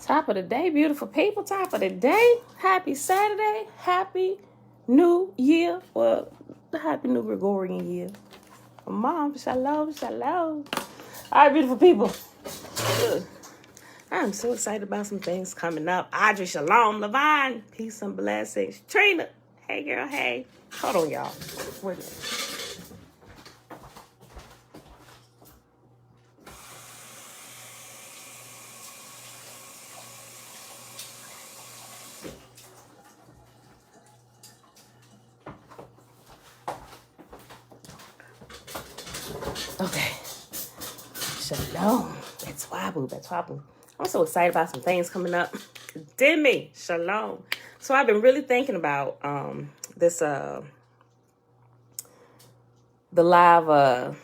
Top of the day, beautiful people. Top of the day. Happy Saturday. Happy New Year. Well, the Happy New Gregorian Year. Mom, shalom, shalom. All right, beautiful people. Look, I'm so excited about some things coming up. Audrey, shalom, Levine. Peace and blessings. Trina. Hey, girl, hey. Hold on, y'all. Wait a minute. Okay. Shalom. That's Wabu. That's Wabu. I'm so excited about some things coming up. Demi. Shalom. So I've been really thinking about this the live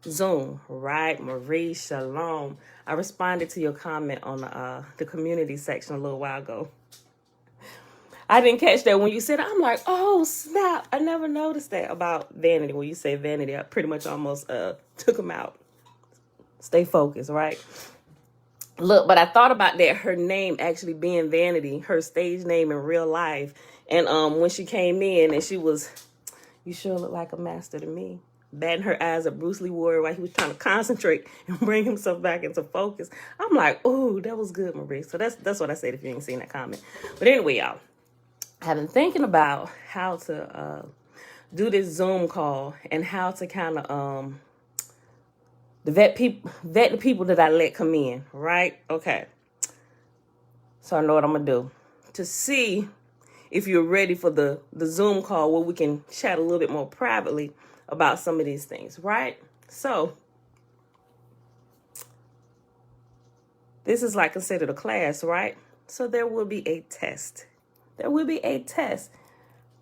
Zoom, right? Marie, shalom. I responded to your comment on the community section a little while ago. I didn't catch that when you said it. I'm like, oh, snap. I never noticed that about vanity. When you say vanity, I pretty much almost took them out. Stay focused, right? Look, but I thought about that, her name actually being Vanity, her stage name in real life. And when she came in and she was, you sure look like a master to me. Batting her eyes at Bruce Lee Warrior while he was trying to concentrate and bring himself back into focus. I'm like, oh, that was good, Marie. So that's what I said if you ain't seen that comment. But anyway, y'all. I've been thinking about how to do this Zoom call and how to kind of vet the people that I let come in, right? Okay. So I know what I'm going to do to see if you're ready for the Zoom call where we can chat a little bit more privately about some of these things, right? So this is like considered a class, right? So there will be a test. There will be a test.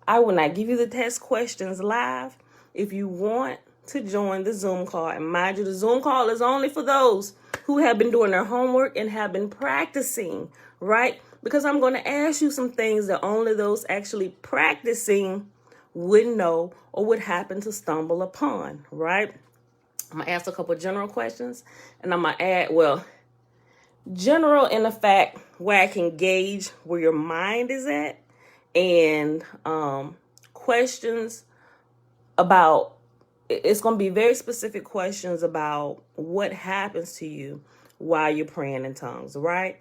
I will not give you the test questions live. If you want to join the Zoom call, and mind you, the Zoom call is only for those who have been doing their homework and have been practicing, right? Because I'm going to ask you some things that only those actually practicing would know or would happen to stumble upon, right? I'm going to ask a couple of general questions, and I'm going to add, well, general in the fact where I can gauge where your mind is at, and questions about, it's going to be very specific questions about what happens to you while you're praying in tongues, right?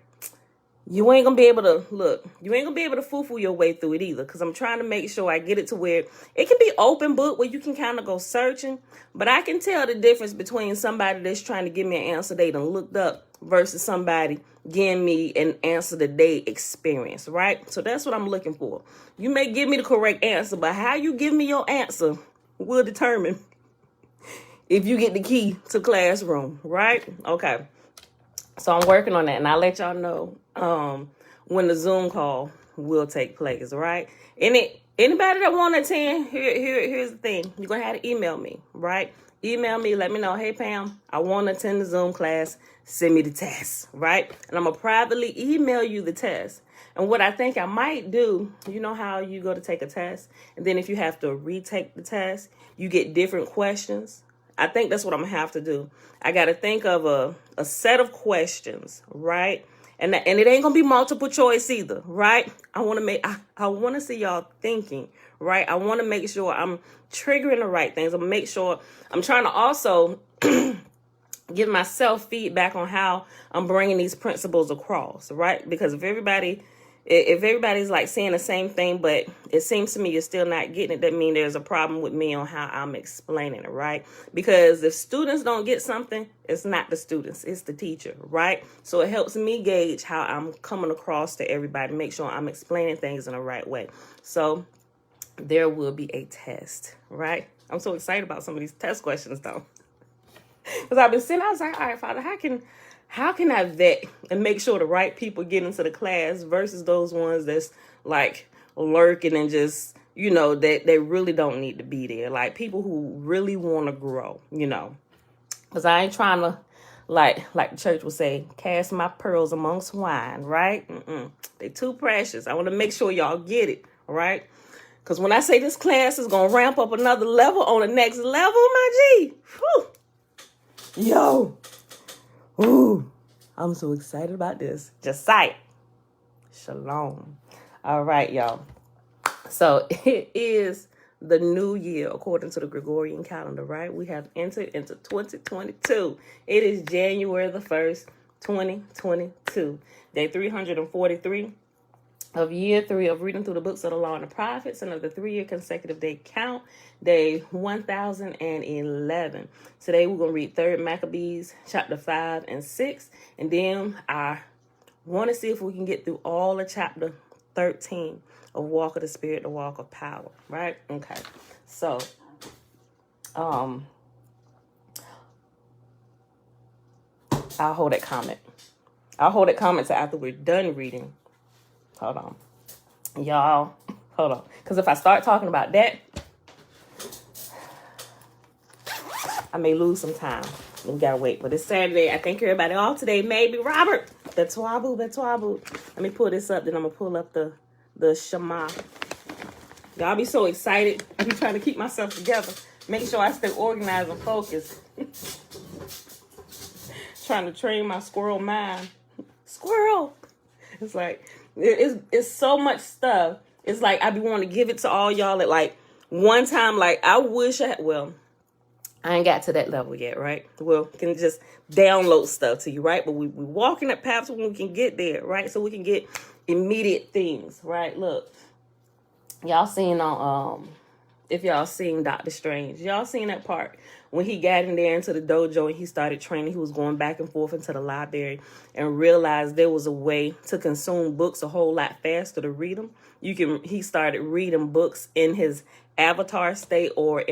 You ain't going to be able to, look, you ain't going to be able to foo-foo your way through it either, because I'm trying to make sure I get it to where it can be open book where you can kind of go searching, but I can tell the difference between somebody that's trying to give me an answer they done looked up versus somebody giving me an answer that they experienced, right? So that's what I'm looking for. You may give me the correct answer, but how you give me your answer will determine if you get the key to classroom, right? Okay. So I'm working on that, and I'll let y'all know when the Zoom call will take place, right? Anybody that want to attend, here's the thing. You're going to have to email me, right? Email me, let me know, hey, Pam, I want to attend the Zoom class. Send me the test, right? And I'm going to privately email you the test. And what I think I might do, you know how you go to take a test, and then if you have to retake the test, you get different questions. I think that's what I'm going to have to do. I got to think of a set of questions, right? And it ain't going to be multiple choice either, right? I want to see y'all thinking, right? I want to make sure I'm triggering the right things. I'm make sure I'm trying to also give myself feedback on how I'm bringing these principles across, right? Because if everybody's like saying the same thing, but it seems to me you're still not getting it, that means there's a problem with me on how I'm explaining it, right? Because if students don't get something, it's not the students, it's the teacher, right? So it helps me gauge how I'm coming across to everybody, make sure I'm explaining things in the right way. So there will be a test, right? I'm so excited about some of these test questions though. Because I've been sitting, I was like, all right, Father, how can I vet and make sure the right people get into the class versus those ones that's like lurking and just, you know, that they really don't need to be there. Like people who really want to grow, you know, because I ain't trying to, like the church would say, cast my pearls among swine, right? They too precious. I want to make sure y'all get it, right? Because when I say this class is going to ramp up another level on the next level, my G, whew, yo, ooh, I'm so excited about this. Just say shalom. All right, y'all. So it is the new year according to the Gregorian calendar, right? We have entered into 2022. It is January the 1st, 2022. Day 343 of year 3 of reading through the books of the law and the prophets, and of the 3-year consecutive day count, day 1011. Today we're going to read 3rd Maccabees chapter 5 and 6, and then I want to see if we can get through all of chapter 13 of Walk of the Spirit, the Walk of Power, right? Okay. So, I'll hold that comment. I'll hold that comment till after we're done reading. Hold on. Y'all, hold on. Because if I start talking about that, I may lose some time. We gotta wait. But it's Saturday. I think everybody off today. Maybe Robert. Betwabu. Let me pull this up. Then I'm gonna pull up the Shema. Y'all be so excited. I be trying to keep myself together. Make sure I stay organized and focused. Trying to train my squirrel mind. Squirrel. It's like it's so much stuff. It's like I be wanting to give it to all y'all at like one time. Like I wish I had, well, I ain't got to that level yet, right? Well, can just download stuff to you, right? But we walking up paths when we can get there, right? So we can get immediate things, right? Look, y'all seen on if y'all seen Doctor Strange, y'all seen that part when he got in there into the dojo and he started training. He was going back and forth into the library and realized there was a way to consume books a whole lot faster to read them. He started reading books in his avatar state, or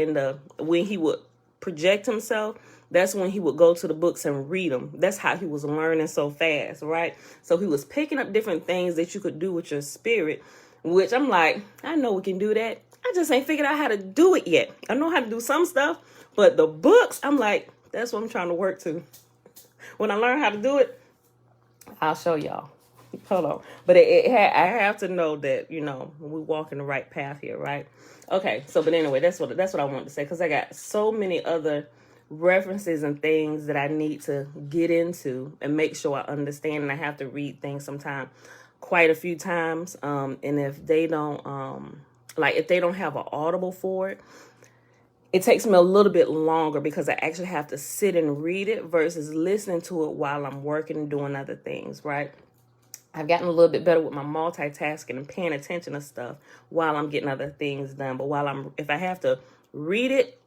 when he would project himself. That's when he would go to the books and read them. That's how he was learning so fast, right? So he was picking up different things that you could do with your spirit, which I'm like, I know we can do that. I just ain't figured out how to do it yet. I know how to do some stuff, but the books, I'm like, that's what I'm trying to work to. When I learn how to do it, I'll show y'all. Hold on. But I have to know that, we walk in the right path here, right? Okay, but anyway, that's what I wanted to say, because I got so many other references and things that I need to get into and make sure I understand, and I have to read things sometimes quite a few times. And if they don't, if they don't have an audible for it, it takes me a little bit longer because I actually have to sit and read it versus listening to it while I'm working and doing other things, right? I've gotten a little bit better with my multitasking and paying attention to stuff while I'm getting other things done. But if I have to read it,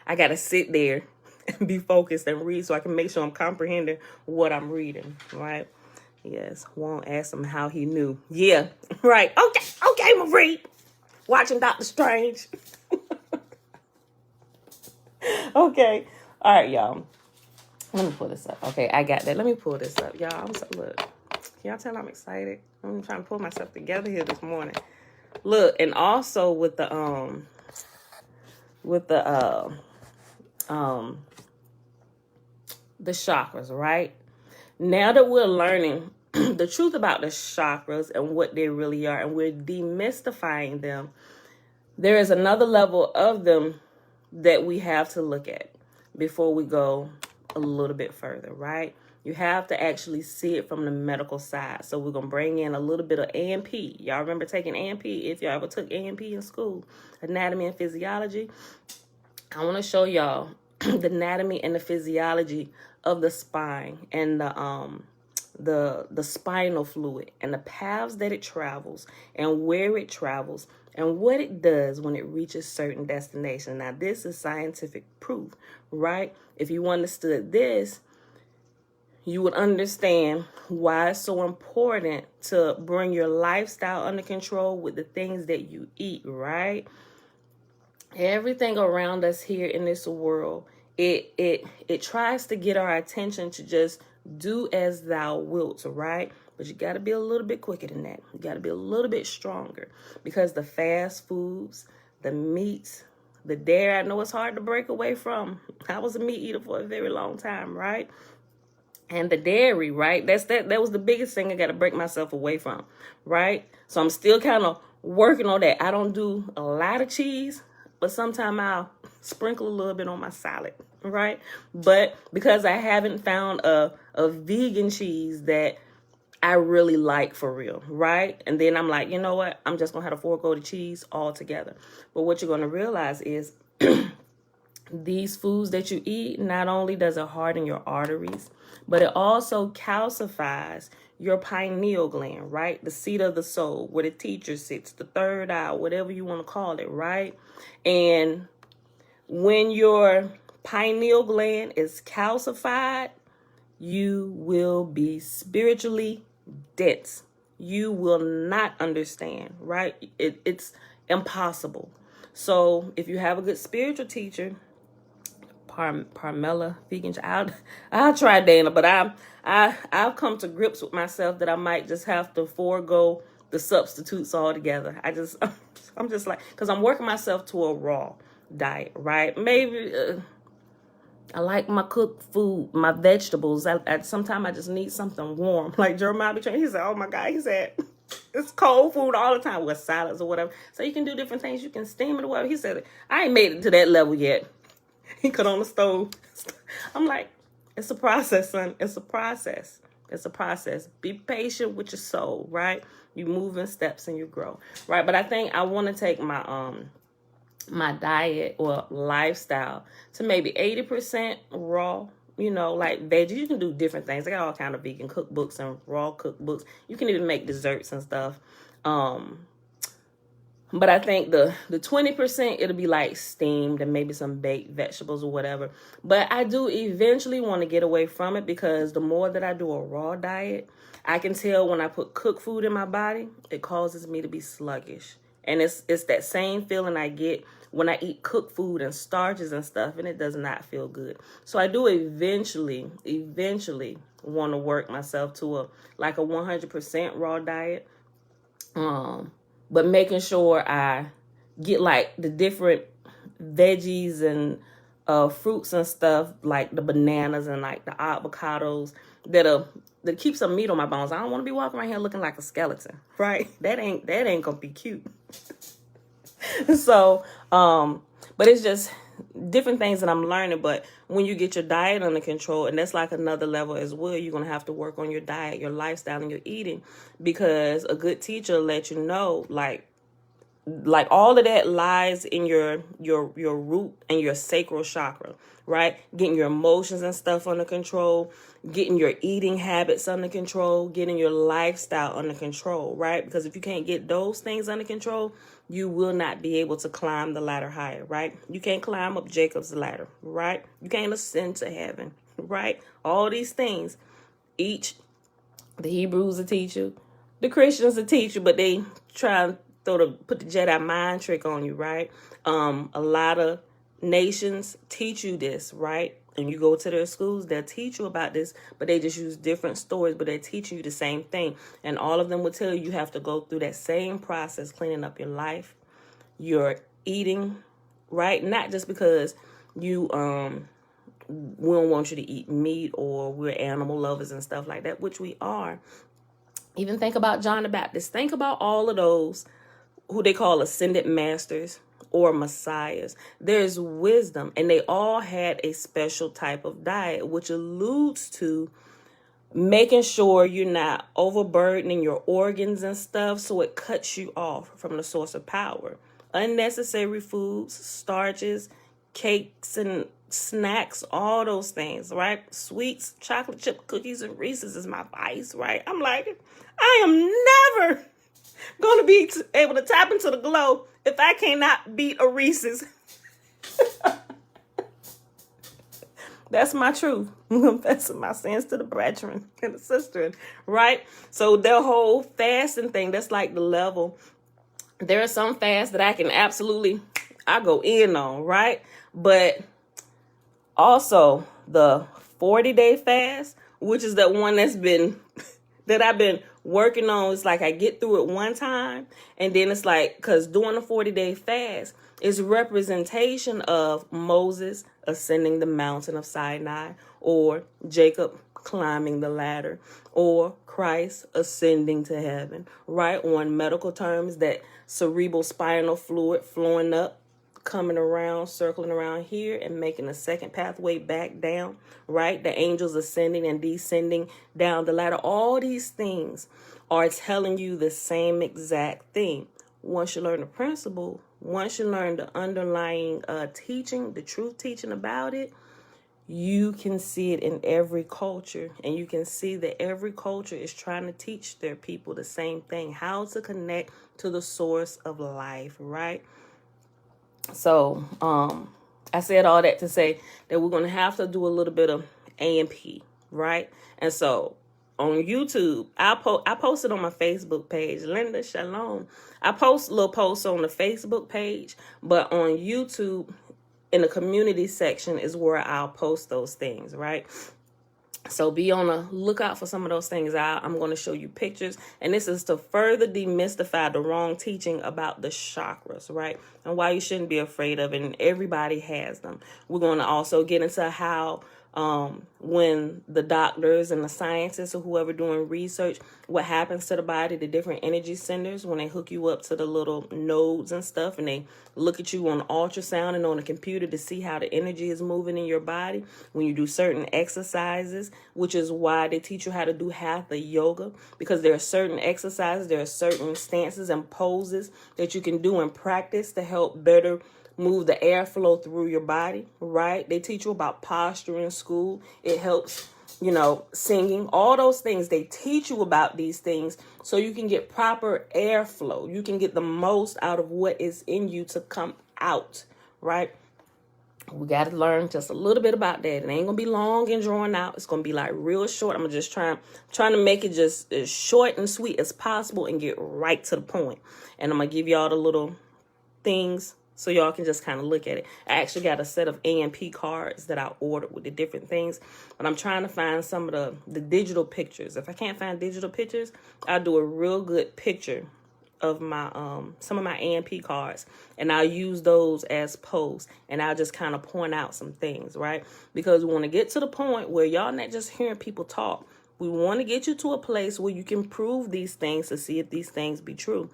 I got to sit there and be focused and read so I can make sure I'm comprehending what I'm reading, right? Yes, won't ask him how he knew. Yeah, right. Okay, Marie. Watching Doctor Strange. Okay. All right, y'all. Let me pull this up. Okay, I got that. Let me pull this up, y'all. Look. Can y'all tell I'm excited? I'm trying to pull myself together here this morning. Look, and also with the chakras, right? Now that we're learning the truth about the chakras and what they really are, and we're demystifying them, there is another level of them that we have to look at before we go a little bit further, right? You have to actually see it from the medical side. So we're going to bring in a little bit of A&P. Y'all remember taking A&P? If y'all ever took A&P in school, anatomy and physiology. I want to show y'all the anatomy and the physiology of the spine and the spinal fluid and the paths that it travels and where it travels and what it does when it reaches certain destinations. Now, this is scientific proof, right? If you understood this, you would understand why it's so important to bring your lifestyle under control with the things that you eat, right? Everything around us here in this world, it tries to get our attention to just do as thou wilt, right? But you got to be a little bit quicker than that. You got to be a little bit stronger, because the fast foods, the meats, the dairy, I know it's hard to break away from. I was a meat eater for a very long time, right? And the dairy, right? That was the biggest thing I got to break myself away from, right? So I'm still kind of working on that. I don't do a lot of cheese. but sometimes I'll sprinkle a little bit on my salad, right? But because I haven't found a vegan cheese that I really like for real, right? And then I'm like, you know what? I'm just going to have to forego the cheese altogether. But what you're going to realize is these foods that you eat, not only does it harden your arteries, but it also calcifies your pineal gland, right? The seat of the soul, where the teacher sits, the third eye, whatever you want to call it, right? And when your pineal gland is calcified, you will be spiritually dense. You will not understand, right? It's impossible. So if you have a good spiritual teacher, Pamela vegan, I'll try Dana, but I've come to grips with myself that I might just have to forego the substitutes altogether. I'm just like, because I'm working myself to a raw diet, right? Maybe I like my cooked food, my vegetables. Sometimes I just need something warm. Like Jeremiah be trying, he said, oh my God, he said, it's cold food all the time with salads or whatever. So you can do different things. You can steam it or whatever. He said, I ain't made it to that level yet. He cut on the stove. I'm like, it's a process, son. It's a process. It's a process. Be patient with your soul, right? You move in steps and you grow, right? But I think I want to take my my diet or lifestyle to maybe 80% raw, you know, like veggies. You can do different things. I got all kind of vegan cookbooks and raw cookbooks. You can even make desserts and stuff. But I think the 20%, it'll be like steamed and maybe some baked vegetables or whatever. But I do eventually want to get away from it, because the more that I do a raw diet, I can tell when I put cooked food in my body, it causes me to be sluggish. And it's that same feeling I get when I eat cooked food and starches and stuff, and it does not feel good. So I do eventually want to work myself to a 100% raw diet. But making sure I get like the different veggies and fruits and stuff, like the bananas and like the avocados that keep some meat on my bones. I don't want to be walking around here looking like a skeleton, right? That ain't gonna be cute. So, but it's just different things that I'm learning. But when you get your diet under control, and that's like another level as well, you're going to have to work on your diet, your lifestyle, and your eating, because a good teacher will let you know, like all of that lies in your root and your sacral chakra, right? Getting your emotions and stuff under control, getting your eating habits under control, getting your lifestyle under control, right? Because if you can't get those things under control, you will not be able to climb the ladder higher, right? You can't climb up Jacob's ladder, right? You can't ascend to heaven, right? All these things, the Hebrews will teach you, the Christians will teach you, but they try and put the Jedi mind trick on you, right? A lot of nations teach you this, right? And you go to their schools, they'll teach you about this, but they just use different stories, but they're teaching you the same thing. And all of them will tell you have to go through that same process, cleaning up your life, your eating, right? Not just because we don't want you to eat meat or we're animal lovers and stuff like that, which we are. Even think about John the Baptist. Think about all of those who they call ascended masters or messiahs. There's wisdom, and they all had a special type of diet, which alludes to making sure you're not overburdening your organs and stuff, so it cuts you off from the source of power. Unnecessary foods, starches, cakes and snacks, all those things, right? Sweets, chocolate chip cookies, and Reese's is my vice, right? I'm like, I am never going to be able to tap into the glow if I cannot beat a Reese's. That's my truth. That's my sins to the brethren and the sister, right? So their whole fasting thing, that's like the level. There are some fasts that I go in on, right? But also the 40-day fast, which is that one that I've been working on. It's like I get through it one time, and then it's like, because doing a 40-day fast is representation of Moses ascending the mountain of Sinai, or Jacob climbing the ladder, or Christ ascending to heaven, right? On medical terms, that cerebral spinal fluid flowing up, coming around, circling around here and making a second pathway back down, right? The angels ascending and descending down the ladder. All these things are telling you the same exact thing. Once you learn the principle, once you learn the underlying teaching, the truth teaching about it, you can see it in every culture, and you can see that every culture is trying to teach their people the same thing, how to connect to the source of life, right? So I said all that to say that we're going to have to do a little bit of A&P, right? And so on YouTube, I posted on my Facebook page, Linda Shalom. I post little posts on the Facebook page, but on YouTube, in the community section is where I'll post those things, right? So be on the lookout for some of those things. I'm going to show you pictures. And this is to further demystify the wrong teaching about the chakras, right? And why you shouldn't be afraid of it. And everybody has them. We're going to also get into how when the doctors and the scientists or whoever doing research, what happens to the body, the different energy centers, when they hook you up to the little nodes and stuff, and they look at you on ultrasound and on the computer to see how the energy is moving in your body when you do certain exercises, which is why they teach you how to do hatha yoga, because there are certain exercises, there are certain stances and poses that you can do and practice to help better move the airflow through your body, right? They teach you about posture in school. It helps, singing, all those things. They teach you about these things so you can get proper airflow. You can get the most out of what is in you to come out, right? We got to learn just a little bit about that. It ain't going to be long and drawn out. It's going to be like real short. I'm just trying to make it just as short and sweet as possible and get right to the point. And I'm going to give y'all the little things so y'all can just kind of look at it. I actually got a set of A&P cards that I ordered with the different things. But I'm trying to find some of the digital pictures. If I can't find digital pictures, I'll do a real good picture of my some of my A&P cards. And I'll use those as posts. And I'll just kind of point out some things, right? Because we want to get to the point where y'all not just hearing people talk. We want to get you to a place where you can prove these things to see if these things be true.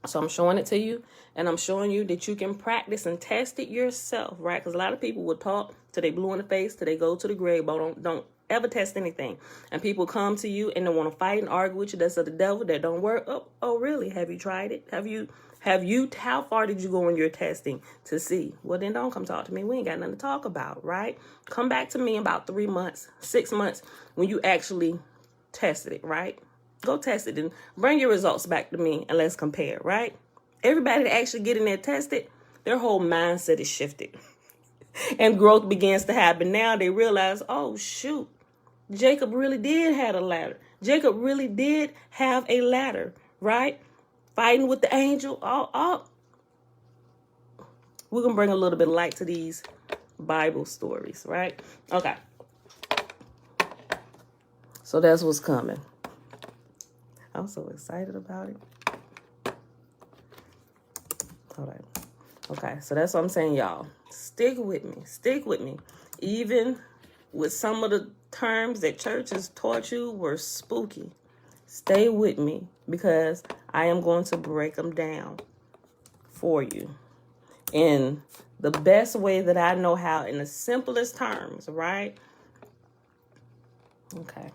So I'm showing it to you, and I'm showing you that you can practice and test it yourself, right? Because a lot of people will talk till they blue in the face, till they go to the grave, but don't ever test anything. And people come to you and they want to fight and argue with you. That's of the devil. That don't work. Oh, really? Have you tried it? How far did you go in your testing to see? Well, then don't come talk to me. We ain't got nothing to talk about, right? Come back to me in about 3 months, 6 months when you actually tested it, right? Go test it and bring your results back to me and let's compare, right? Everybody that actually get in there tested, their whole mindset is shifted. And growth begins to happen. Now they realize, oh, shoot, Jacob really did have a ladder. Jacob really did have a ladder, right? Fighting with the angel. We're going to bring a little bit of light to these Bible stories, right? Okay. So that's what's coming. I'm so excited about it. All right. Okay, so that's what I'm saying, y'all. Stick with me. Stick with me. Even with some of the terms that churches taught you were spooky. Stay with me because I am going to break them down for you in the best way that I know how, in the simplest terms, right? Okay.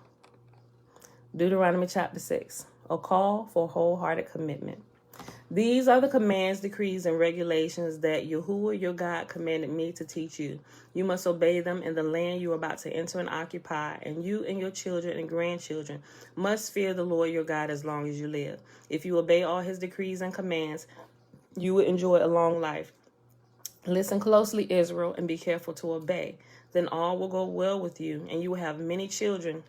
Deuteronomy chapter 6, a call for wholehearted commitment. These are the commands, decrees, and regulations that Yahuwah your God commanded me to teach you. You must obey them in the land you are about to enter and occupy, and you and your children and grandchildren must fear the Lord your God as long as you live. If you obey all his decrees and commands, you will enjoy a long life. Listen closely, Israel, and be careful to obey. Then all will go well with you, and you will have many children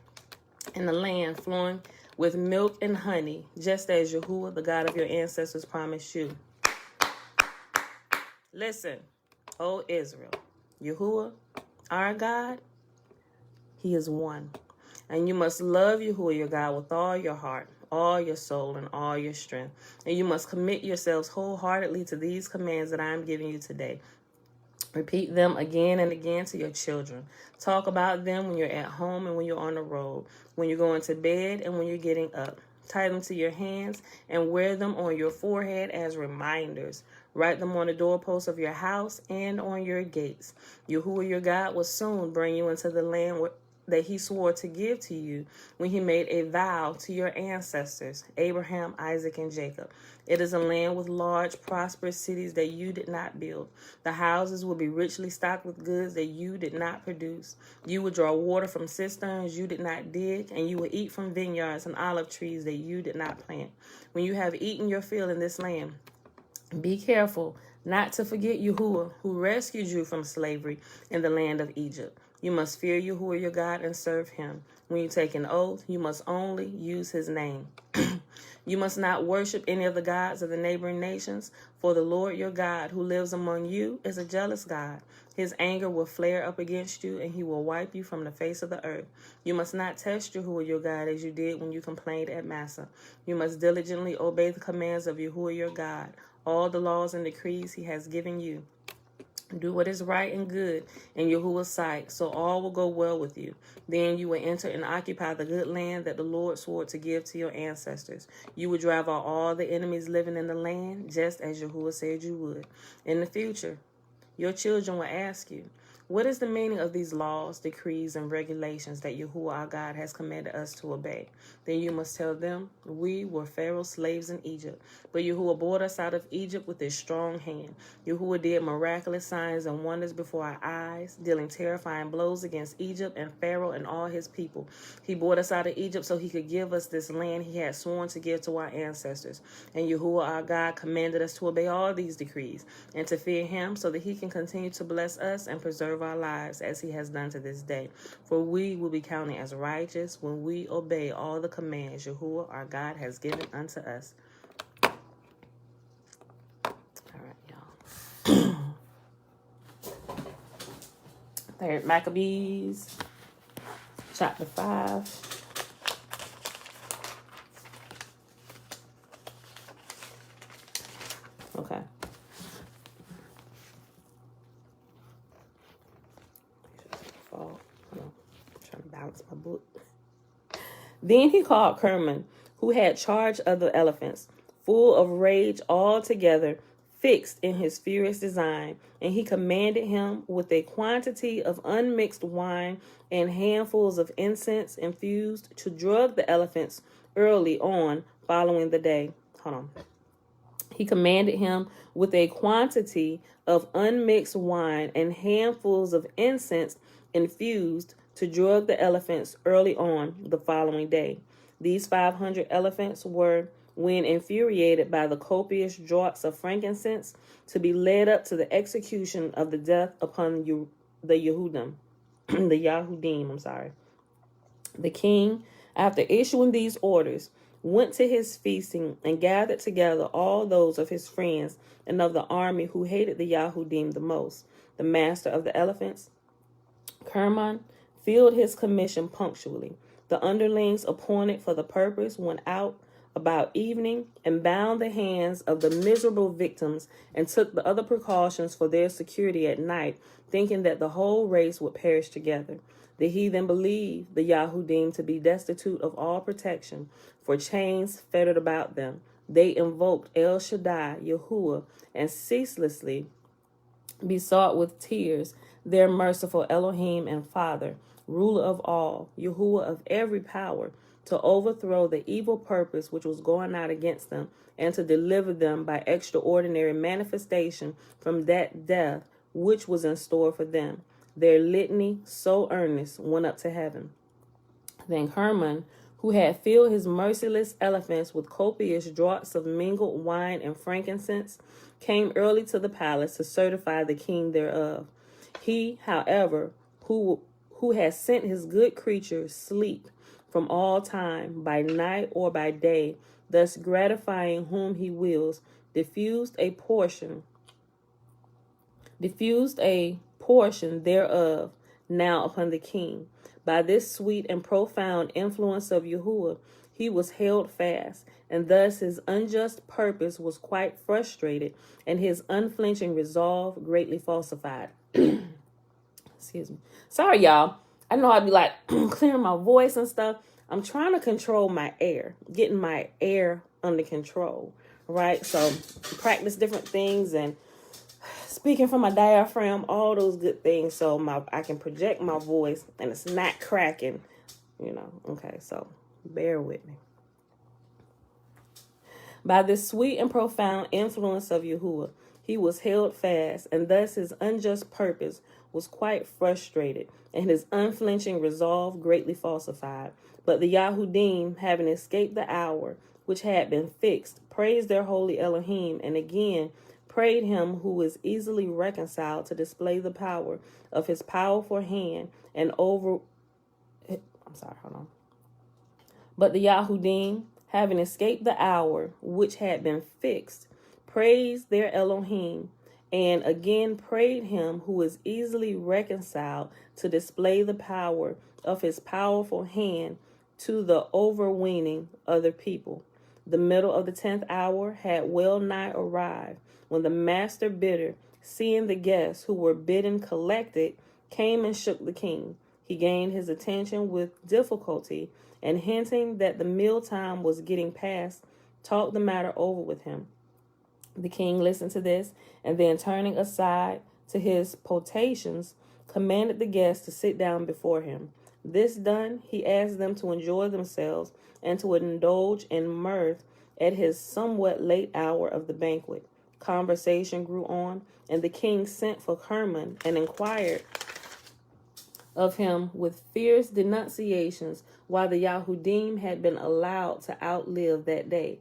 in the land flowing with milk and honey, just as Yahuwah, the God of your ancestors, promised you. Listen, O Israel, Yahuwah, our God, he is one. And you must love Yahuwah, your God, with all your heart, all your soul, and all your strength. And you must commit yourselves wholeheartedly to these commands that I am giving you today. Repeat them again and again to your children. Talk about them when you're at home and when you're on the road, when you're going to bed and when you're getting up. Tie them to your hands and wear them on your forehead as reminders. Write them on the doorposts of your house and on your gates. Yahuwah your God will soon bring you into the land that he swore to give to you when he made a vow to your ancestors, Abraham, Isaac, and Jacob. It is a land with large, prosperous cities that you did not build. The houses will be richly stocked with goods that you did not produce. You will draw water from cisterns you did not dig, and you will eat from vineyards and olive trees that you did not plant. When you have eaten your fill in this land, be careful not to forget Yahuwah, who rescued you from slavery in the land of Egypt. You must fear Yahuwah your God and serve him. When you take an oath, you must only use his name. You must not worship any of the gods of the neighboring nations, for the Lord your God, who lives among you, is a jealous God. His anger will flare up against you, and he will wipe you from the face of the earth. You must not test Yahuwah your God as you did when you complained at Massa. You must diligently obey the commands of Yahuwah your God, all the laws and decrees he has given you. Do what is right and good in Yahuwah's sight, so all will go well with you. Then you will enter and occupy the good land that the Lord swore to give to your ancestors. You will drive out all the enemies living in the land, just as Yahuwah said you would. In the future, your children will ask you, what is the meaning of these laws, decrees, and regulations that Yahuwah our God has commanded us to obey? Then you must tell them, we were Pharaoh's slaves in Egypt, but Yahuwah brought us out of Egypt with his strong hand. Yahuwah did miraculous signs and wonders before our eyes, dealing terrifying blows against Egypt and Pharaoh and all his people. He brought us out of Egypt so he could give us this land he had sworn to give to our ancestors. And Yahuwah our God commanded us to obey all these decrees and to fear him so that he can continue to bless us and preserve our lives as he has done to this day. For we will be counted as righteous when we obey all the commands Yahuwah our God has given unto us. All right, y'all. Third Maccabees, chapter 5. Okay. Trying to balance my book. Then he called Kerman, who had charge of the elephants, full of rage altogether, fixed in his furious design, and he commanded him with a quantity of unmixed wine and handfuls of incense infused to drug the elephants early on following the day. He commanded him with a quantity of unmixed wine and handfuls of incense infused to drug the elephants early on the following day. These 500 elephants were, when infuriated by the copious draughts of frankincense, to be led up to the execution of the death upon the Yehudim, the Yahudim. The king, after issuing these orders, went to his feasting and gathered together all those of his friends and of the army who hated the Yahudim the most. The master of the elephants, Kerman, filled his commission punctually. The underlings appointed for the purpose went out about evening and bound the hands of the miserable victims and took the other precautions for their security at night, thinking that the whole race would perish together. The heathen believed the Yahudim to be destitute of all protection, for chains fettered about them. They invoked El Shaddai, Yahuwah, and ceaselessly besought with tears their merciful Elohim and Father, ruler of all, Yahuwah of every power, to overthrow the evil purpose which was going out against them, and to deliver them by extraordinary manifestation from that death which was in store for them. Their litany, so earnest, went up to heaven. Then Hermon, who had filled his merciless elephants with copious draughts of mingled wine and frankincense, came early to the palace to certify the king thereof. He, however, who has sent his good creatures sleep from all time, by night or by day, thus gratifying whom he wills, diffused a portion thereof now upon the king. By this sweet and profound influence of Yahuwah, he was held fast, and thus his unjust purpose was quite frustrated, and his unflinching resolve greatly falsified. Excuse me. Sorry, y'all. I know I'd be like clearing my voice and stuff. I'm trying to control my air, getting my air under control, right? So practice different things and speaking from my diaphragm, all those good things, so I can project my voice and it's not cracking, Okay, so bear with me. By this sweet and profound influence of Yahuwah, he was held fast, and thus his unjust purpose was quite frustrated, and his unflinching resolve greatly falsified. But the Yahudim, having escaped the hour which had been fixed, praised their holy Elohim, and again prayed him who is easily reconciled to display the power of his powerful hand and over. Hold on. But the Yahudim, having escaped the hour which had been fixed, praised their Elohim, and again prayed him who is easily reconciled to display the power of his powerful hand to the overweening other people. The middle of the 10th hour had well nigh arrived, when the master bidder, seeing the guests who were bidden collected, came and shook the king. He gained his attention with difficulty, and hinting that the mealtime was getting past, talked the matter over with him. The king listened to this, and then turning aside to his potations, commanded the guests to sit down before him. This done, he asked them to enjoy themselves and to indulge in mirth at his somewhat late hour of the banquet. Conversation grew on, and the king sent for Herman and inquired of him with fierce denunciations why the Yahudim had been allowed to outlive that day.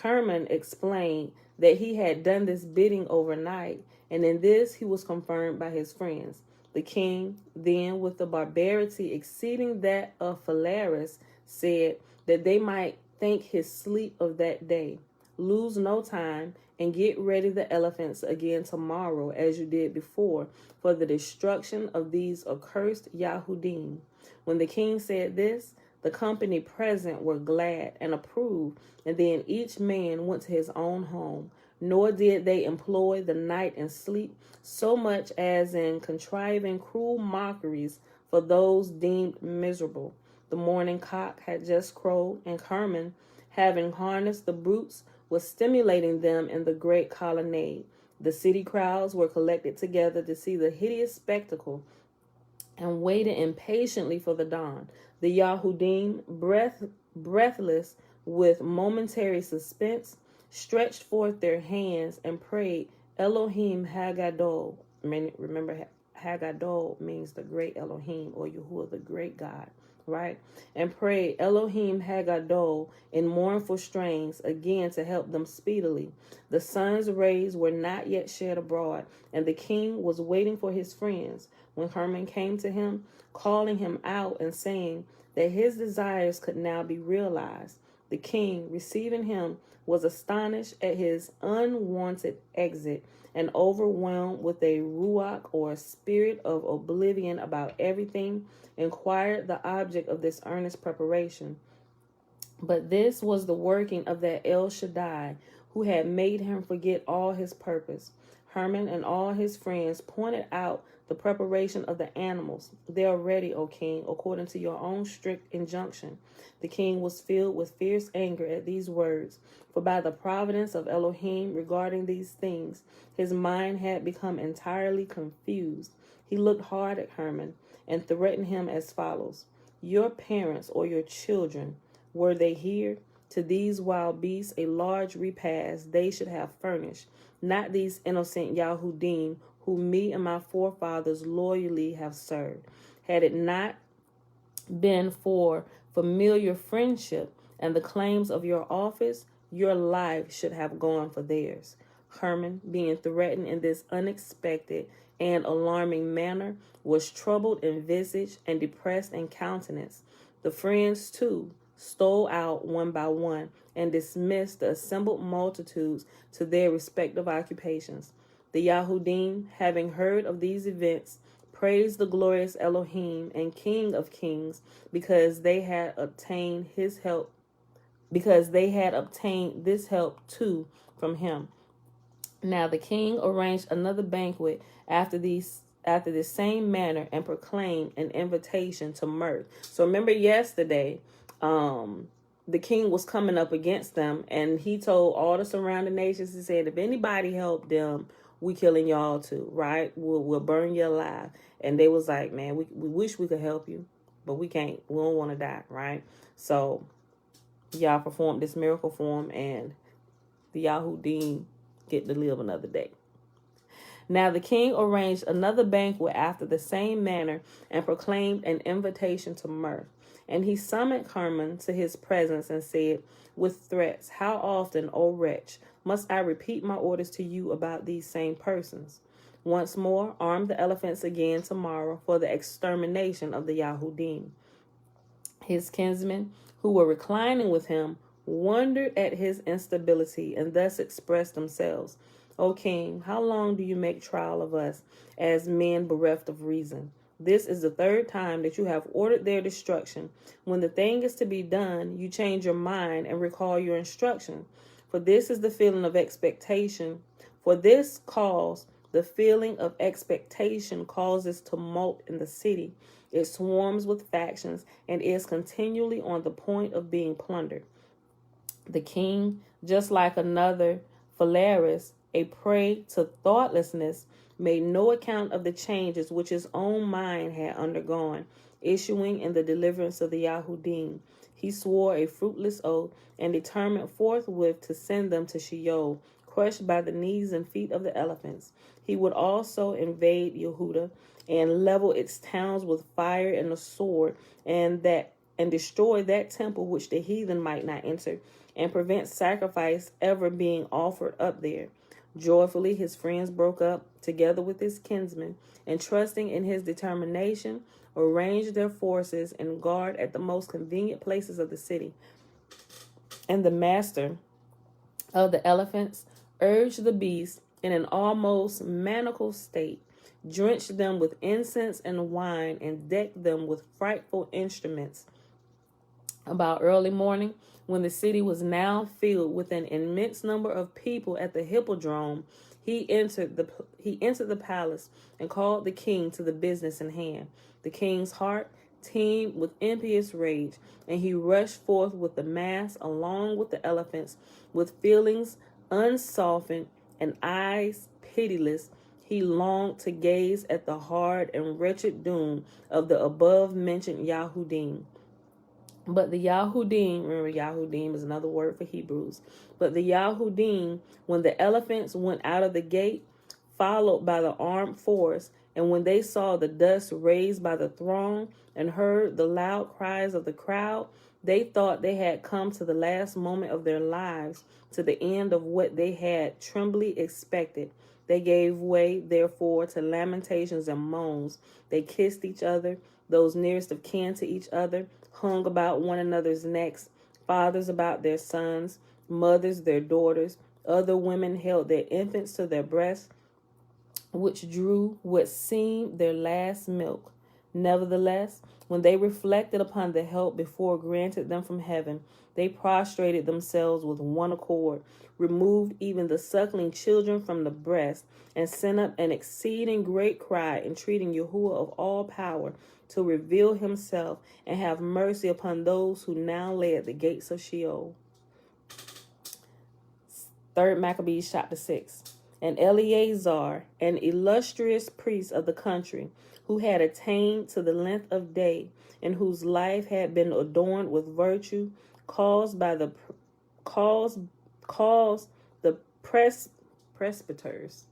Herman explained that he had done this bidding overnight, and in this he was confirmed by his friends. The king, then, with the barbarity exceeding that of Phalaris, said that they might think his sleep of that day. Lose no time, and get ready the elephants again tomorrow, as you did before, for the destruction of these accursed Yahudim. When the king said this, the company present were glad and approved, and then each man went to his own home. Nor did they employ the night in sleep so much as in contriving cruel mockeries for those deemed miserable. The morning cock had just crowed, and Herman, having harnessed the brutes, was stimulating them in the great colonnade. The city crowds were collected together to see the hideous spectacle and waited impatiently for the dawn. The Yahudim, breathless with momentary suspense, stretched forth their hands and prayed Elohim Hagadol. Remember, Hagadol means the great Elohim, or Yahuwah, the great God, right? And prayed Elohim Hagadol in mournful strains again to help them speedily. The sun's rays were not yet shed abroad, and the king was waiting for his friends when Herman came to him, calling him out and saying that his desires could now be realized. The king, receiving him, was astonished at his unwanted exit and overwhelmed with a ruach, or a spirit of oblivion about everything, inquired the object of this earnest preparation. But this was the working of that El Shaddai, who had made him forget all his purpose. Herman and all his friends pointed out the preparation of the animals. They are ready, O king, according to your own strict injunction. The king was filled with fierce anger at these words, for by the providence of Elohim regarding these things, his mind had become entirely confused. He looked hard at Herman and threatened him as follows: your parents or your children, were they here? To these wild beasts a large repast they should have furnished, not these innocent Yahudim, who me and my forefathers loyally have served. Had it not been for familiar friendship and the claims of your office, your life should have gone for theirs. Herman, being threatened in this unexpected and alarming manner, was troubled in visage and depressed in countenance. The friends, too, stole out one by one and dismissed the assembled multitudes to their respective occupations. The Yahudim, having heard of these events, praised the glorious Elohim and King of Kings, because they had obtained this help too from him. Now the king arranged another banquet after this same manner, and proclaimed an invitation to mirth. So remember yesterday, the the king was coming up against them, and he told all the surrounding nations, he said, if anybody helped them, we killing y'all too, right? We'll burn you alive. And they was like, man, we wish we could help you, but we can't. We don't want to die, right? So y'all performed this miracle for him, and the Yahudim get to live another day. Now the king arranged another banquet after the same manner and proclaimed an invitation to mirth. And he summoned Herman to his presence and said with threats, how often, O wretch, must I repeat my orders to you about these same persons? Once more, arm the elephants again tomorrow for the extermination of the Yahudim. His kinsmen, who were reclining with him, wondered at his instability and thus expressed themselves, O king, how long do you make trial of us as men bereft of reason? This is the third time that you have ordered their destruction. When the thing is to be done, you change your mind and recall your instruction. For this is the feeling of expectation. For this cause, the feeling of expectation causes tumult in the city. It swarms with factions and is continually on the point of being plundered. The king, just like another Phalaris, a prey to thoughtlessness, made no account of the changes which his own mind had undergone, issuing in the deliverance of the Yahudim. He swore a fruitless oath and determined forthwith to send them to Sheol, crushed by the knees and feet of the elephants. He would also invade Yehuda and level its towns with fire and the sword, and destroy that temple which the heathen might not enter, and prevent sacrifice ever being offered up there. Joyfully his friends broke up, together with his kinsmen, and trusting in his determination, arranged their forces in guard at the most convenient places of the city. And the master of the elephants urged the beasts in an almost maniacal state, drenched them with incense and wine, and decked them with frightful instruments. About early morning, when the city was now filled with an immense number of people at the hippodrome, he entered the palace and called the king to the business in hand. The king's heart teemed with impious rage, and he rushed forth with the mass along with the elephants, with feelings unsoftened and eyes pitiless. He longed to gaze at the hard and wretched doom of the above-mentioned Yahudim. But the Yahudim, remember Yahudim is another word for Hebrews, but the Yahudim, when the elephants went out of the gate, followed by the armed force, and when they saw the dust raised by the throng and heard the loud cries of the crowd, they thought they had come to the last moment of their lives, to the end of what they had trembly expected. They gave way, therefore, to lamentations and moans. They kissed each other, those nearest of kin to each other, hung about one another's necks, fathers about their sons, mothers their daughters. Other women held their infants to their breasts, which drew what seemed their last milk. Nevertheless, when they reflected upon the help before granted them from heaven, they prostrated themselves with one accord, removed even the suckling children from the breast, and sent up an exceeding great cry, entreating Yahuwah of all power to reveal himself and have mercy upon those who now lay at the gates of Sheol. 3 Maccabees chapter 6. And Eleazar, an illustrious priest of the country, who had attained to the length of day, and whose life had been adorned with virtue, caused the presbyters.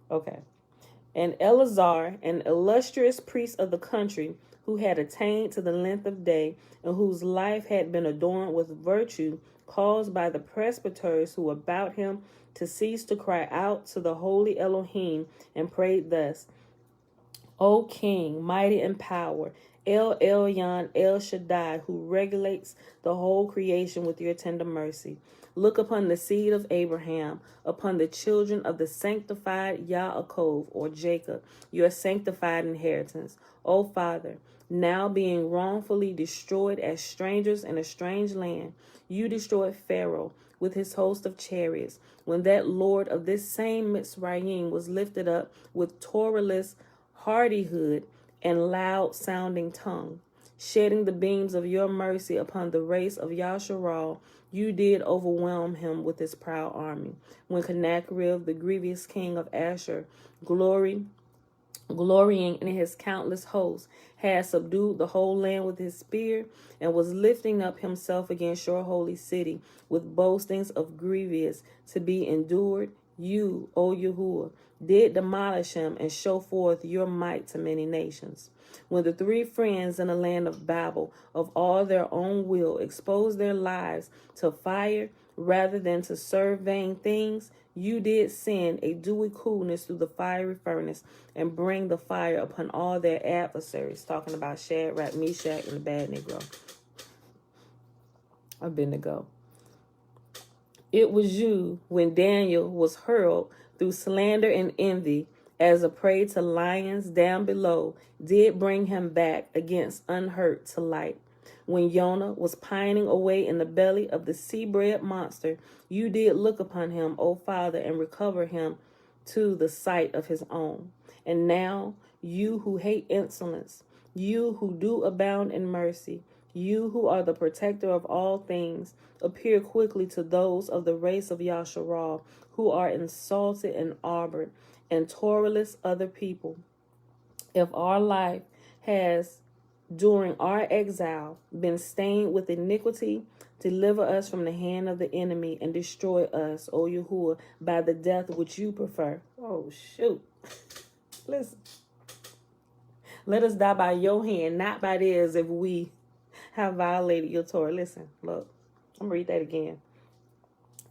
Okay. And Eleazar, an illustrious priest of the country, who had attained to the length of day, and whose life had been adorned with virtue, caused by the presbyters who were about him to cease to cry out to the holy Elohim, and prayed thus: O King, mighty in power, El Elyon, El Shaddai, who regulates the whole creation with your tender mercy, look upon the seed of Abraham, upon the children of the sanctified Yaakov, or Jacob, your sanctified inheritance. O Father, now being wrongfully destroyed as strangers in a strange land, you destroyed Pharaoh with his host of chariots, when that lord of this same Mitzrayim was lifted up with Torahless hardihood and loud-sounding tongue. shedding the beams of your mercy upon the race of Yasharal, you did overwhelm him with his proud army. When Sennacherib, the grievous king of Asher, glorying in his countless hosts, had subdued the whole land with his spear, and was lifting up himself against your holy city with boastings of grievous to be endured, you, O Yahuwah, did demolish him and show forth your might to many nations. When the three friends in the land of Babel, of all their own will, exposed their lives to fire rather than to serve vain things, you did send a dewy coolness through the fiery furnace and bring the fire upon all their adversaries. Talking about Shadrach, Meshach, and Abednego. It was you, when Daniel was hurled through slander and envy as a prey to lions down below, did bring him back against unhurt to light. When Jonah was pining away in the belly of the sea-bred monster, you did look upon him, O Father, and recover him to the sight of his own. And now, you who hate insolence, you who do abound in mercy, you who are the protector of all things, appear quickly to those of the race of Yasharal, who are insulted and armored, and Torahless other people. If our life has, during our exile, been stained with iniquity, deliver us from the hand of the enemy and destroy us, O Yahuwah, by the death which you prefer. Oh, shoot. Listen. Let us die by your hand, not by theirs, if we have violated your Torah. Listen, look. I'm going to read that again.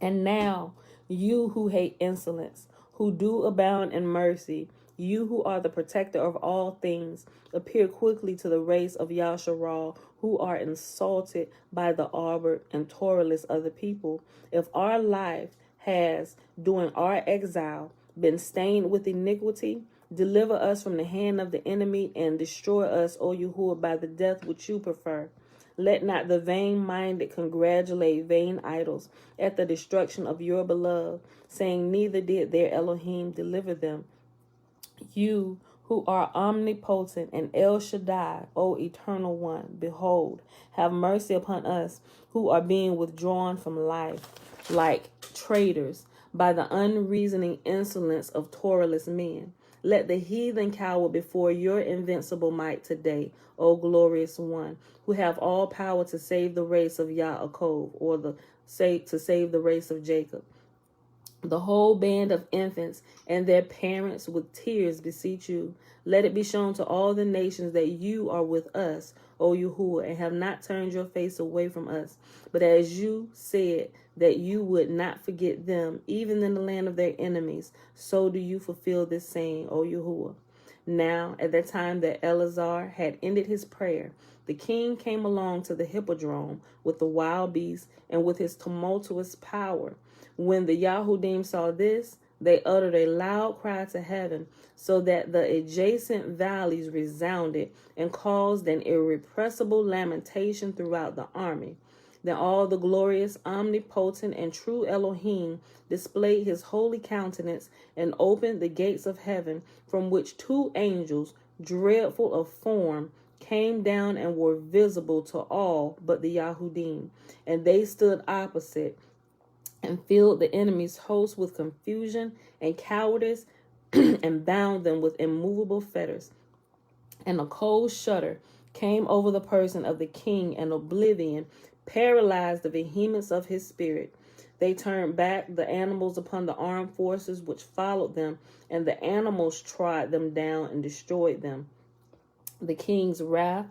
And now, you who hate insolence, who do abound in mercy, you who are the protector of all things, appear quickly to the race of Yasharal, who are insulted by the armored and Torahless other people. If our life has, during our exile, been stained with iniquity, deliver us from the hand of the enemy and destroy us, O Yahuwah, by the death which you prefer. Let not the vain-minded congratulate vain idols at the destruction of your beloved, saying, neither did their Elohim deliver them. You who are omnipotent and El Shaddai, O Eternal One, behold, have mercy upon us who are being withdrawn from life like traitors by the unreasoning insolence of Torahless men. Let the heathen cower before your invincible might today, O glorious one, who have all power to save the race of Yaakov, or to save the race of Jacob. The whole band of infants and their parents with tears beseech you. Let it be shown to all the nations that you are with us, O Yahuwah, and have not turned your face away from us. But as you said that you would not forget them, even in the land of their enemies, so do you fulfill this saying, O Yahuwah. Now, at the time that Eleazar had ended his prayer, the king came along to the hippodrome with the wild beasts and with his tumultuous power. When the Yahudim saw this, they uttered a loud cry to heaven, so that the adjacent valleys resounded and caused an irrepressible lamentation throughout the army. Then all the glorious, omnipotent, and true Elohim displayed his holy countenance and opened the gates of heaven, from which two angels, dreadful of form, came down and were visible to all but the Yahudim. And they stood opposite and filled the enemy's host with confusion and cowardice and bound them with immovable fetters. And a cold shudder came over the person of the king, and oblivion paralyzed the vehemence of his spirit. They turned back the animals upon the armed forces which followed them, and the animals trod them down and destroyed them. The king's wrath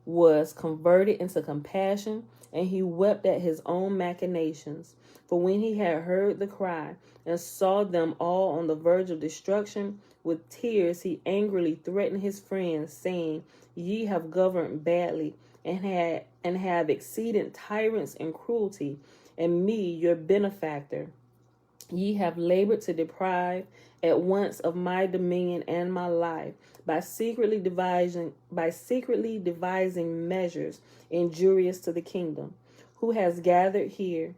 was converted into compassion, and he wept at his own machinations. For when he had heard the cry and saw them all on the verge of destruction, with tears he angrily threatened his friends, saying, Ye have governed badly, and have exceeded tyrants in cruelty, and me, your benefactor, ye have labored to deprive at once of my dominion and my life, by secretly devising measures injurious to the kingdom. Who has gathered here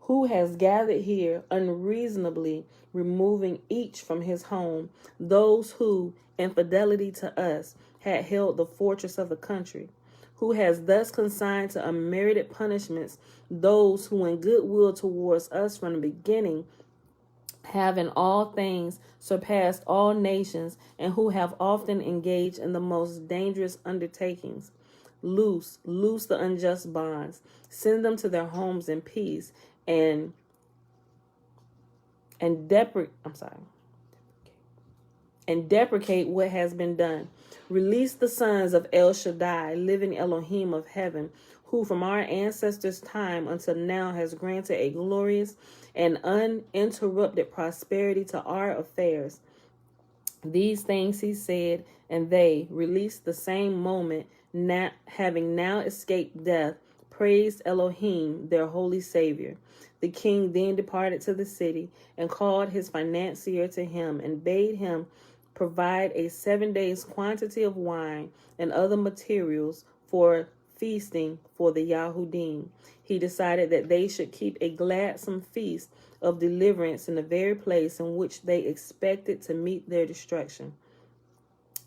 who has gathered here unreasonably, removing each from his home, those who, in fidelity to us, had held the fortress of the country, who has thus consigned to unmerited punishments those who in goodwill towards us from the beginning have in all things surpassed all nations, and who have often engaged in the most dangerous undertakings. Loose the unjust bonds, send them to their homes in peace, and deprecate what has been done. Release the sons of El Shaddai, living Elohim of heaven, who from our ancestors' time until now has granted a glorious and uninterrupted prosperity to our affairs. These things he said, and they, released the same moment, having now escaped death, praised Elohim, their holy Savior. The king then departed to the city and called his financier to him and bade him provide a 7 days' quantity of wine and other materials for feasting for the Yahudim. He decided that they should keep a gladsome feast of deliverance in the very place in which they expected to meet their destruction.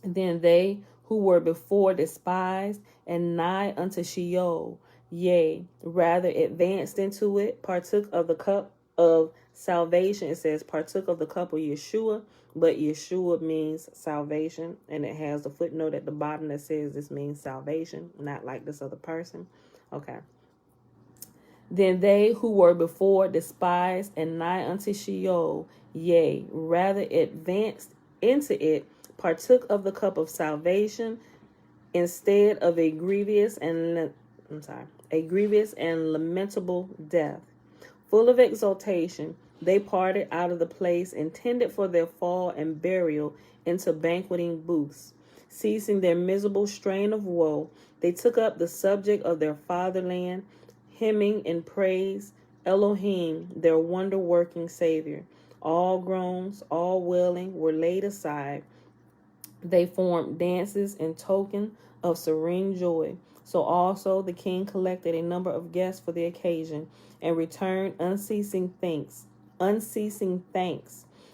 Then they who were before despised and nigh unto Sheol, yea, rather advanced into it, partook of the cup of salvation. It says partook of the cup of Yeshua, but Yeshua means salvation, and it has a footnote at the bottom that says this means salvation, not like this other person. Okay. Then they who were before despised and nigh unto Sheol, yea, rather advanced into it, partook of the cup of salvation instead of a grievous and lamentable death. Full of exultation, they parted out of the place intended for their fall and burial into banqueting booths. Ceasing their miserable strain of woe, they took up the subject of their fatherland, hymning in praise Elohim, their wonder-working Savior. All groans, all wailing were laid aside. They formed dances in token of serene joy. So also the king collected a number of guests for the occasion and returned unceasing thanks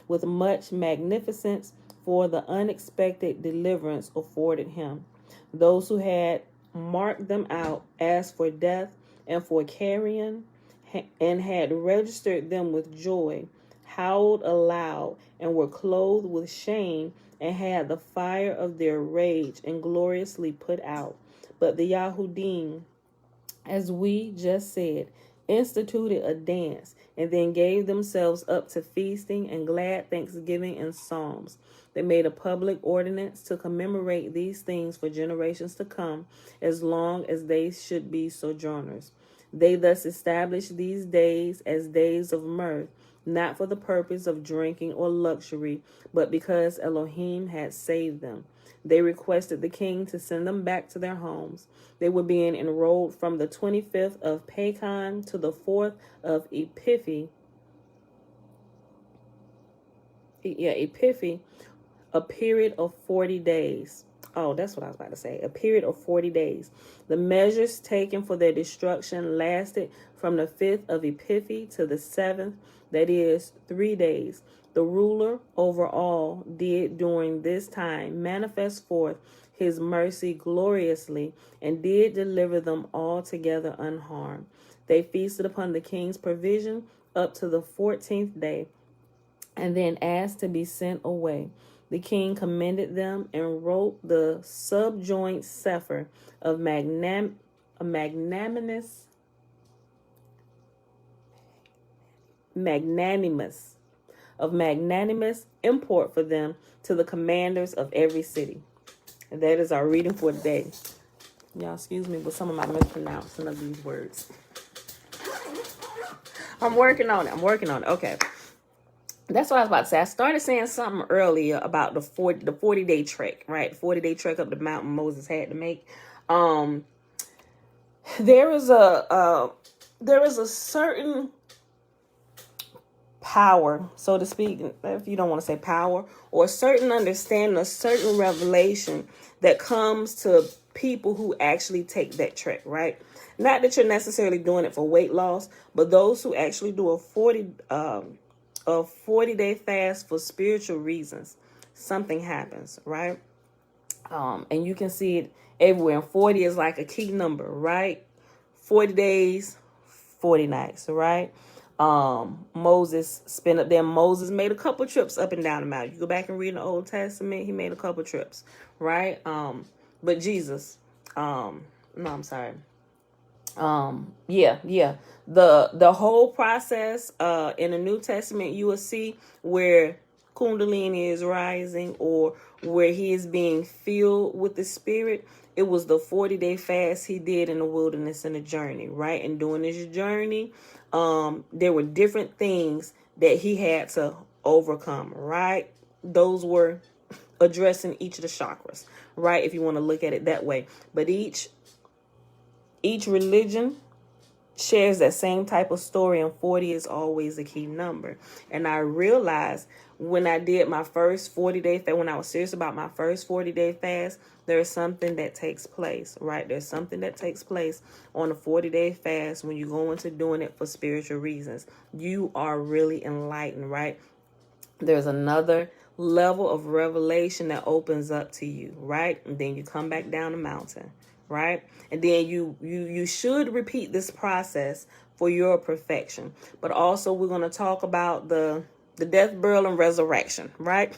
with much magnificence for the unexpected deliverance afforded him. Those who had marked them out as for death and for carrion and had registered them with joy, howled aloud and were clothed with shame and had the fire of their rage ingloriously put out. But the Yahudim, as we just said, instituted a dance and then gave themselves up to feasting and glad thanksgiving and psalms. They made a public ordinance to commemorate these things for generations to come, as long as they should be sojourners. They thus established these days as days of mirth, not for the purpose of drinking or luxury, but because Elohim had saved them. They requested the king to send them back to their homes. They were being enrolled from the 25th of Pekon to the 4th of Epiphi, a period of 40 days. Oh, that's what I was about to say. A period of 40 days. The measures taken for their destruction lasted from the 5th of Epiphi to the 7th, that is, 3 days. The ruler over all did during this time manifest forth his mercy gloriously and did deliver them altogether unharmed. They feasted upon the king's provision up to the 14th day and then asked to be sent away. The king commended them and wrote the subjoined Sefer of magnanimous import for them to the commanders of every city. And that is our reading for today. Y'all excuse me with some of my mispronouncing of these words. I'm working on it. Okay. That's what I was about to say. I started saying something earlier about the 40-day trek, right? 40-day trek up the mountain Moses had to make. There is a certain power, so to speak, if you don't want to say power, or a certain understanding, a certain revelation that comes to people who actually take that trek, right? Not that you're necessarily doing it for weight loss, but those who actually do a 40-day fast for spiritual reasons, something happens, right? And you can see it everywhere. And 40 is like a key number, right? 40 days, 40 nights, right? Moses spent up there. Moses made a couple trips up and down the mountain. You go back and read the Old Testament, he made a couple trips, right? But Jesus, no, I'm sorry. The whole process in the New Testament, you will see where Kundalini is rising or where he is being filled with the Spirit. It was the 40-day fast he did in the wilderness in the journey, right? And during his journey, there were different things that he had to overcome, right? Those were addressing each of the chakras, right? If you want to look at it that way. But each religion shares that same type of story, and 40 is always a key number. And I realized when I did my first 40-day fast, when I was serious about my first 40-day fast, there's something that takes place, right? There's something that takes place on a 40-day fast when you go into doing it for spiritual reasons. You are really enlightened, right? There's another level of revelation that opens up to you, right? And then you come back down the mountain, right? And then you should repeat this process for your perfection. But also we're going to talk about the death, burial, and resurrection, right?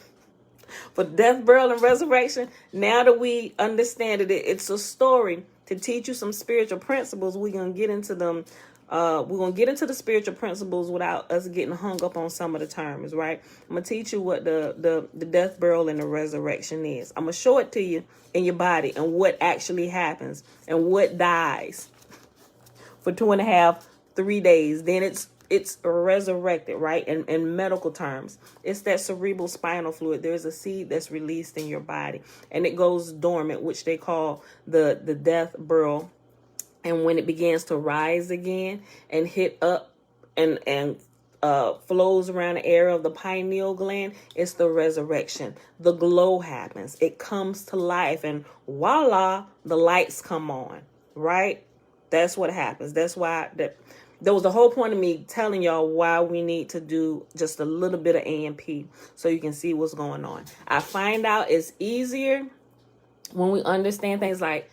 For death, burial, and resurrection, now that we understand it, it's a story to teach you some spiritual principles. We're going to get into them. We're going to get into the spiritual principles without us getting hung up on some of the terms, right? I'm going to teach you what the death, burial, and the resurrection is. I'm going to show it to you in your body and what actually happens and what dies for 2.5, 3 days. Then it's resurrected, right? In medical terms, it's that cerebral spinal fluid. There's a seed that's released in your body and it goes dormant, which they call the death, burial. And when it begins to rise again and hit up and flows around the area of the pineal gland, it's the resurrection. The glow happens. It comes to life, and voila, the lights come on, right? That's what happens. That's why that was the whole point of me telling y'all why we need to do just a little bit of AMP so you can see what's going on. I find out it's easier when we understand things. Like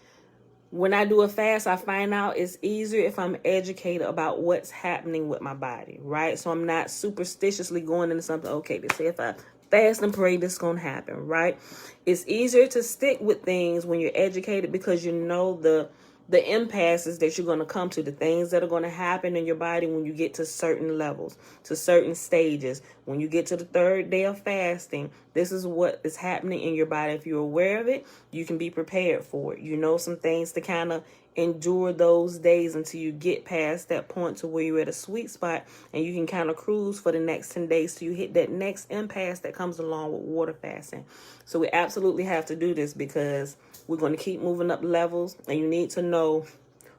when I do a fast, I find out it's easier if I'm educated about what's happening with my body, right? So I'm not superstitiously going into something, okay, to say if I fast and pray, this is going to happen, right? It's easier to stick with things when you're educated because you know the impasses that you're going to come to, the things that are going to happen in your body when you get to certain levels, to certain stages. When you get to the 3rd day of fasting, this is what is happening in your body. If you're aware of it, you can be prepared for it. You know some things to kind of endure those days until you get past that point to where you're at a sweet spot and you can kind of cruise for the next 10 days till you hit that next impasse that comes along with water fasting. So we absolutely have to do this because we're going to keep moving up levels, and you need to know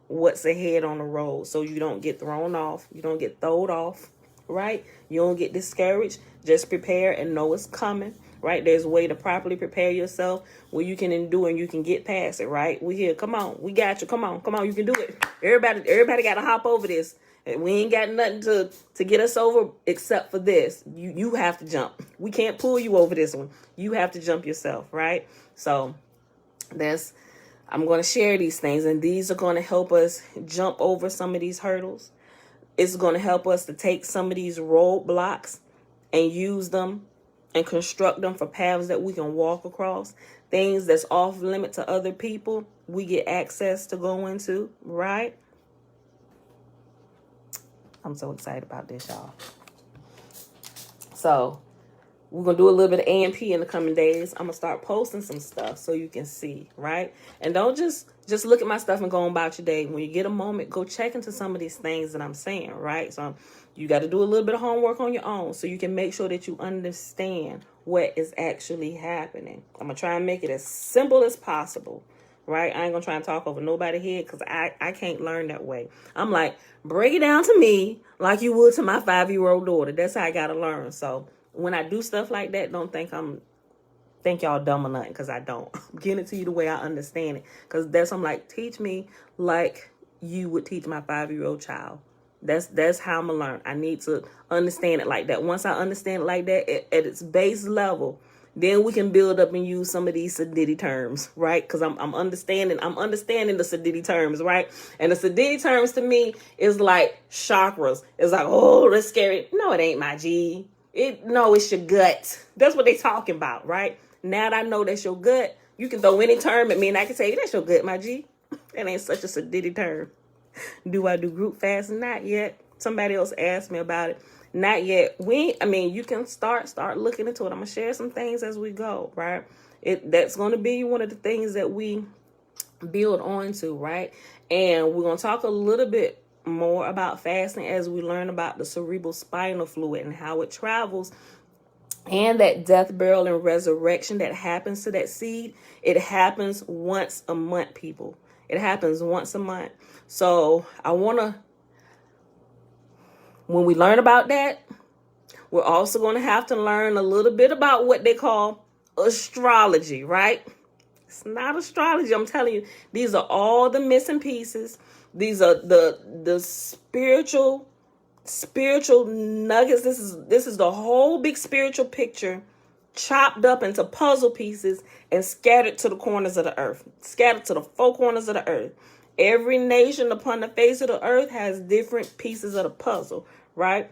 what's ahead on the road so you don't get thrown off. You don't get thrown off, right? You don't get discouraged. Just prepare and know it's coming, right? There's a way to properly prepare yourself where you can endure and you can get past it, right? We here. Come on. We got you. Come on. Come on. You can do it. Everybody got to hop over this. And we ain't got nothing to get us over except for this. You have to jump. We can't pull you over this one. You have to jump yourself, right? So I'm going to share these things, and these are going to help us jump over some of these hurdles. It's going to help us to take some of these roadblocks and use them and construct them for paths that we can walk across. Things that's off limit to other people, we get access to go into, right? I'm so excited about this, y'all. So we're going to do a little bit of AMP in the coming days. I'm going to start posting some stuff so you can see, right? And don't just look at my stuff and go on about your day. When you get a moment, go check into some of these things that I'm saying, right? So you got to do a little bit of homework on your own so you can make sure that you understand what is actually happening. I'm going to try and make it as simple as possible, right? I ain't going to try and talk over nobody's head because I can't learn that way. I'm like, break it down to me like you would to my 5-year-old daughter. That's how I got to learn. So when I do stuff like that, don't think I'm think y'all dumb or nothing, because I don't. I'm getting it to you the way I understand it. Because that's, I'm like, teach me like you would teach my 5-year-old child. That's how I'm going to learn. I need to understand it like that. Once I understand it like that, at its base level, then we can build up and use some of these Sadidi terms, right? Because I'm understanding the Sadidi terms, right? And the Sadidi terms to me is like chakras. It's like, oh, that's scary. No, it ain't, my G. It's your gut. That's what they talking about, right? Now that I know that's your gut, you can throw any term at me and I can say, that's your gut, my G. That ain't such a Sadidi term. Do I do group fasting? Not yet. Somebody else asked me about it. Not yet. You can start looking into it. I'm gonna share some things as we go, right? That's gonna be one of the things that we build on to, right? And we're gonna talk a little bit more about fasting as we learn about the cerebral spinal fluid and how it travels, and that death, burial, and resurrection that happens to that seed. It happens once a month, people. It happens once a month. So when we learn about that, we're also going to have to learn a little bit about what they call astrology, right? It's not astrology. I'm telling you, these are all the missing pieces. These are the spiritual nuggets. This is the whole big spiritual picture chopped up into puzzle pieces and scattered to the corners of the earth, scattered to the 4 corners of the earth. Every nation upon the face of the earth has different pieces of the puzzle, right?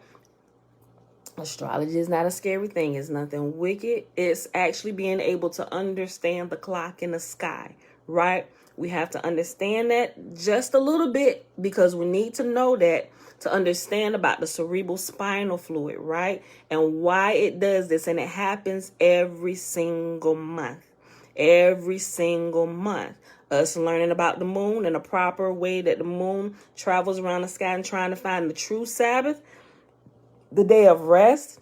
Astrology is not a scary thing. It's nothing wicked. It's actually being able to understand the clock in the sky, right? We have to understand that just a little bit, because we need to know that to understand about the cerebral spinal fluid, right? And why it does this. And it happens every single month. Every single month. Us learning about the moon and the proper way that the moon travels around the sky and trying to find the true Sabbath, the day of rest,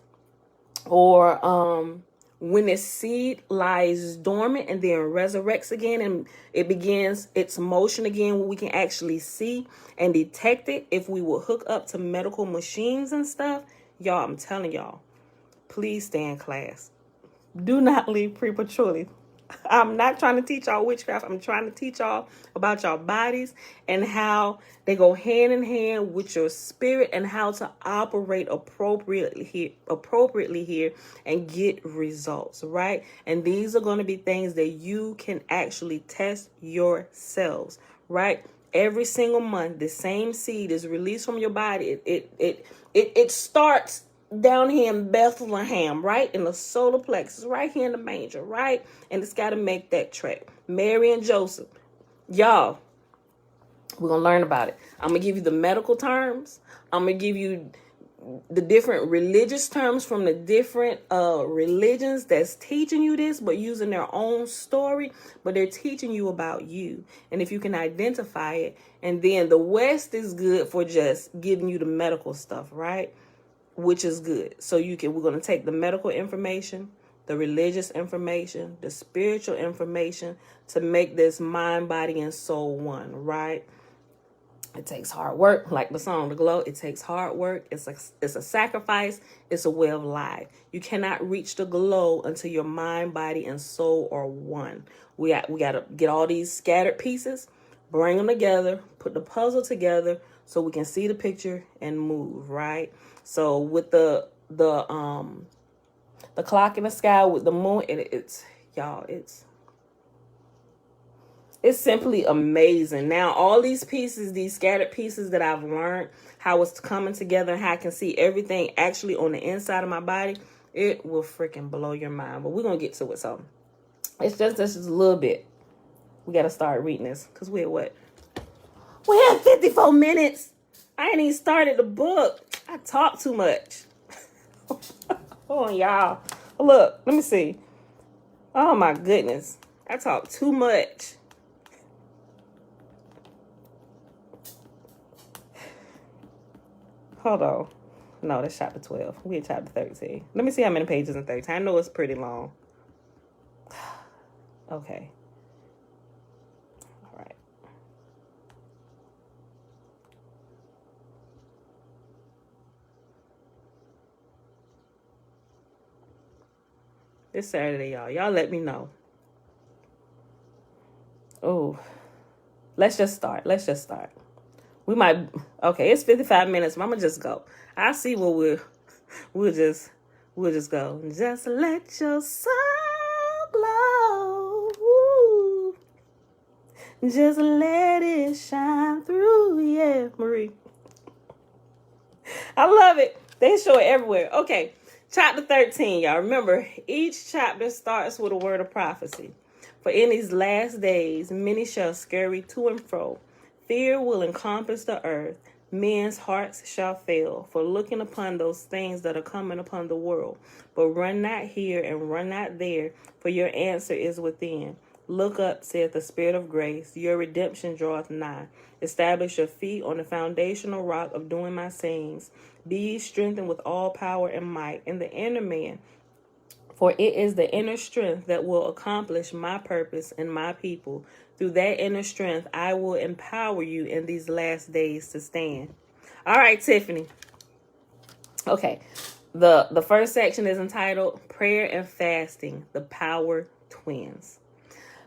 or when its seed lies dormant and then resurrects again and it begins its motion again, where we can actually see and detect it if we will hook up to medical machines and stuff. Y'all, I'm telling y'all, please stay in class. Do not leave prematurely. I'm not trying to teach y'all witchcraft. I'm trying to teach y'all about your bodies and how they go hand in hand with your spirit and how to operate appropriately here and get results, right? And these are going to be things that you can actually test yourselves, right? Every single month, the same seed is released from your body. It starts down here in Bethlehem, right? In the solar plexus, right here in the manger, right? And it's got to make that trek. Mary and Joseph. Y'all, we're going to learn about it. I'm going to give you the medical terms. I'm going to give you the different religious terms from the different religions that's teaching you this, but using their own story, but they're teaching you about you. And if you can identify it, and then the West is good for just giving you the medical stuff, right? Which is good. So we're going to take the medical information, the religious information, the spiritual information to make this mind, body, and soul one, right? It takes hard work, like the song, The Glow. It takes hard work. It's a sacrifice. It's a way of life. You cannot reach the glow until your mind, body, and soul are one. We got to get all these scattered pieces, bring them together, put the puzzle together so we can see the picture and move, right? So with the clock in the sky, with the moon, it's simply amazing. Now, all these pieces, these scattered pieces that I've learned, how it's coming together and how I can see everything actually on the inside of my body, it will freaking blow your mind. But we're going to get to it. So it's just a little bit. We got to start reading this because we're what? We have 54 minutes. I ain't even started the book. I talk too much. Hold on, y'all. Look, let me see. Oh, my goodness. I talk too much. Hold on. No, that's chapter 12. We in chapter 13. Let me see how many pages in 13. I know it's pretty long. Okay. All right. This Saturday, y'all. Y'all let me know. Oh, let's just start. We might, okay, it's 55 minutes. I'm gonna just go. I see what we'll just go. Just let your soul glow. Woo. Just let it shine through. Yeah, Marie. I love it. They show it everywhere. Okay, chapter 13, y'all. Remember, each chapter starts with a word of prophecy. For in these last days, many shall scurry to and fro. Fear will encompass the earth. Men's hearts shall fail for looking upon those things that are coming upon the world. But run not here and run not there, for your answer is within. Look up, saith the Spirit of grace. Your redemption draweth nigh. Establish your feet on the foundational rock of doing my sayings. Be ye strengthened with all power and might in the inner man. For it is the inner strength that will accomplish my purpose and my people. Through that inner strength, I will empower you in these last days to stand. All right, Tiffany. Okay, the first section is entitled Prayer and Fasting, the Power Twins.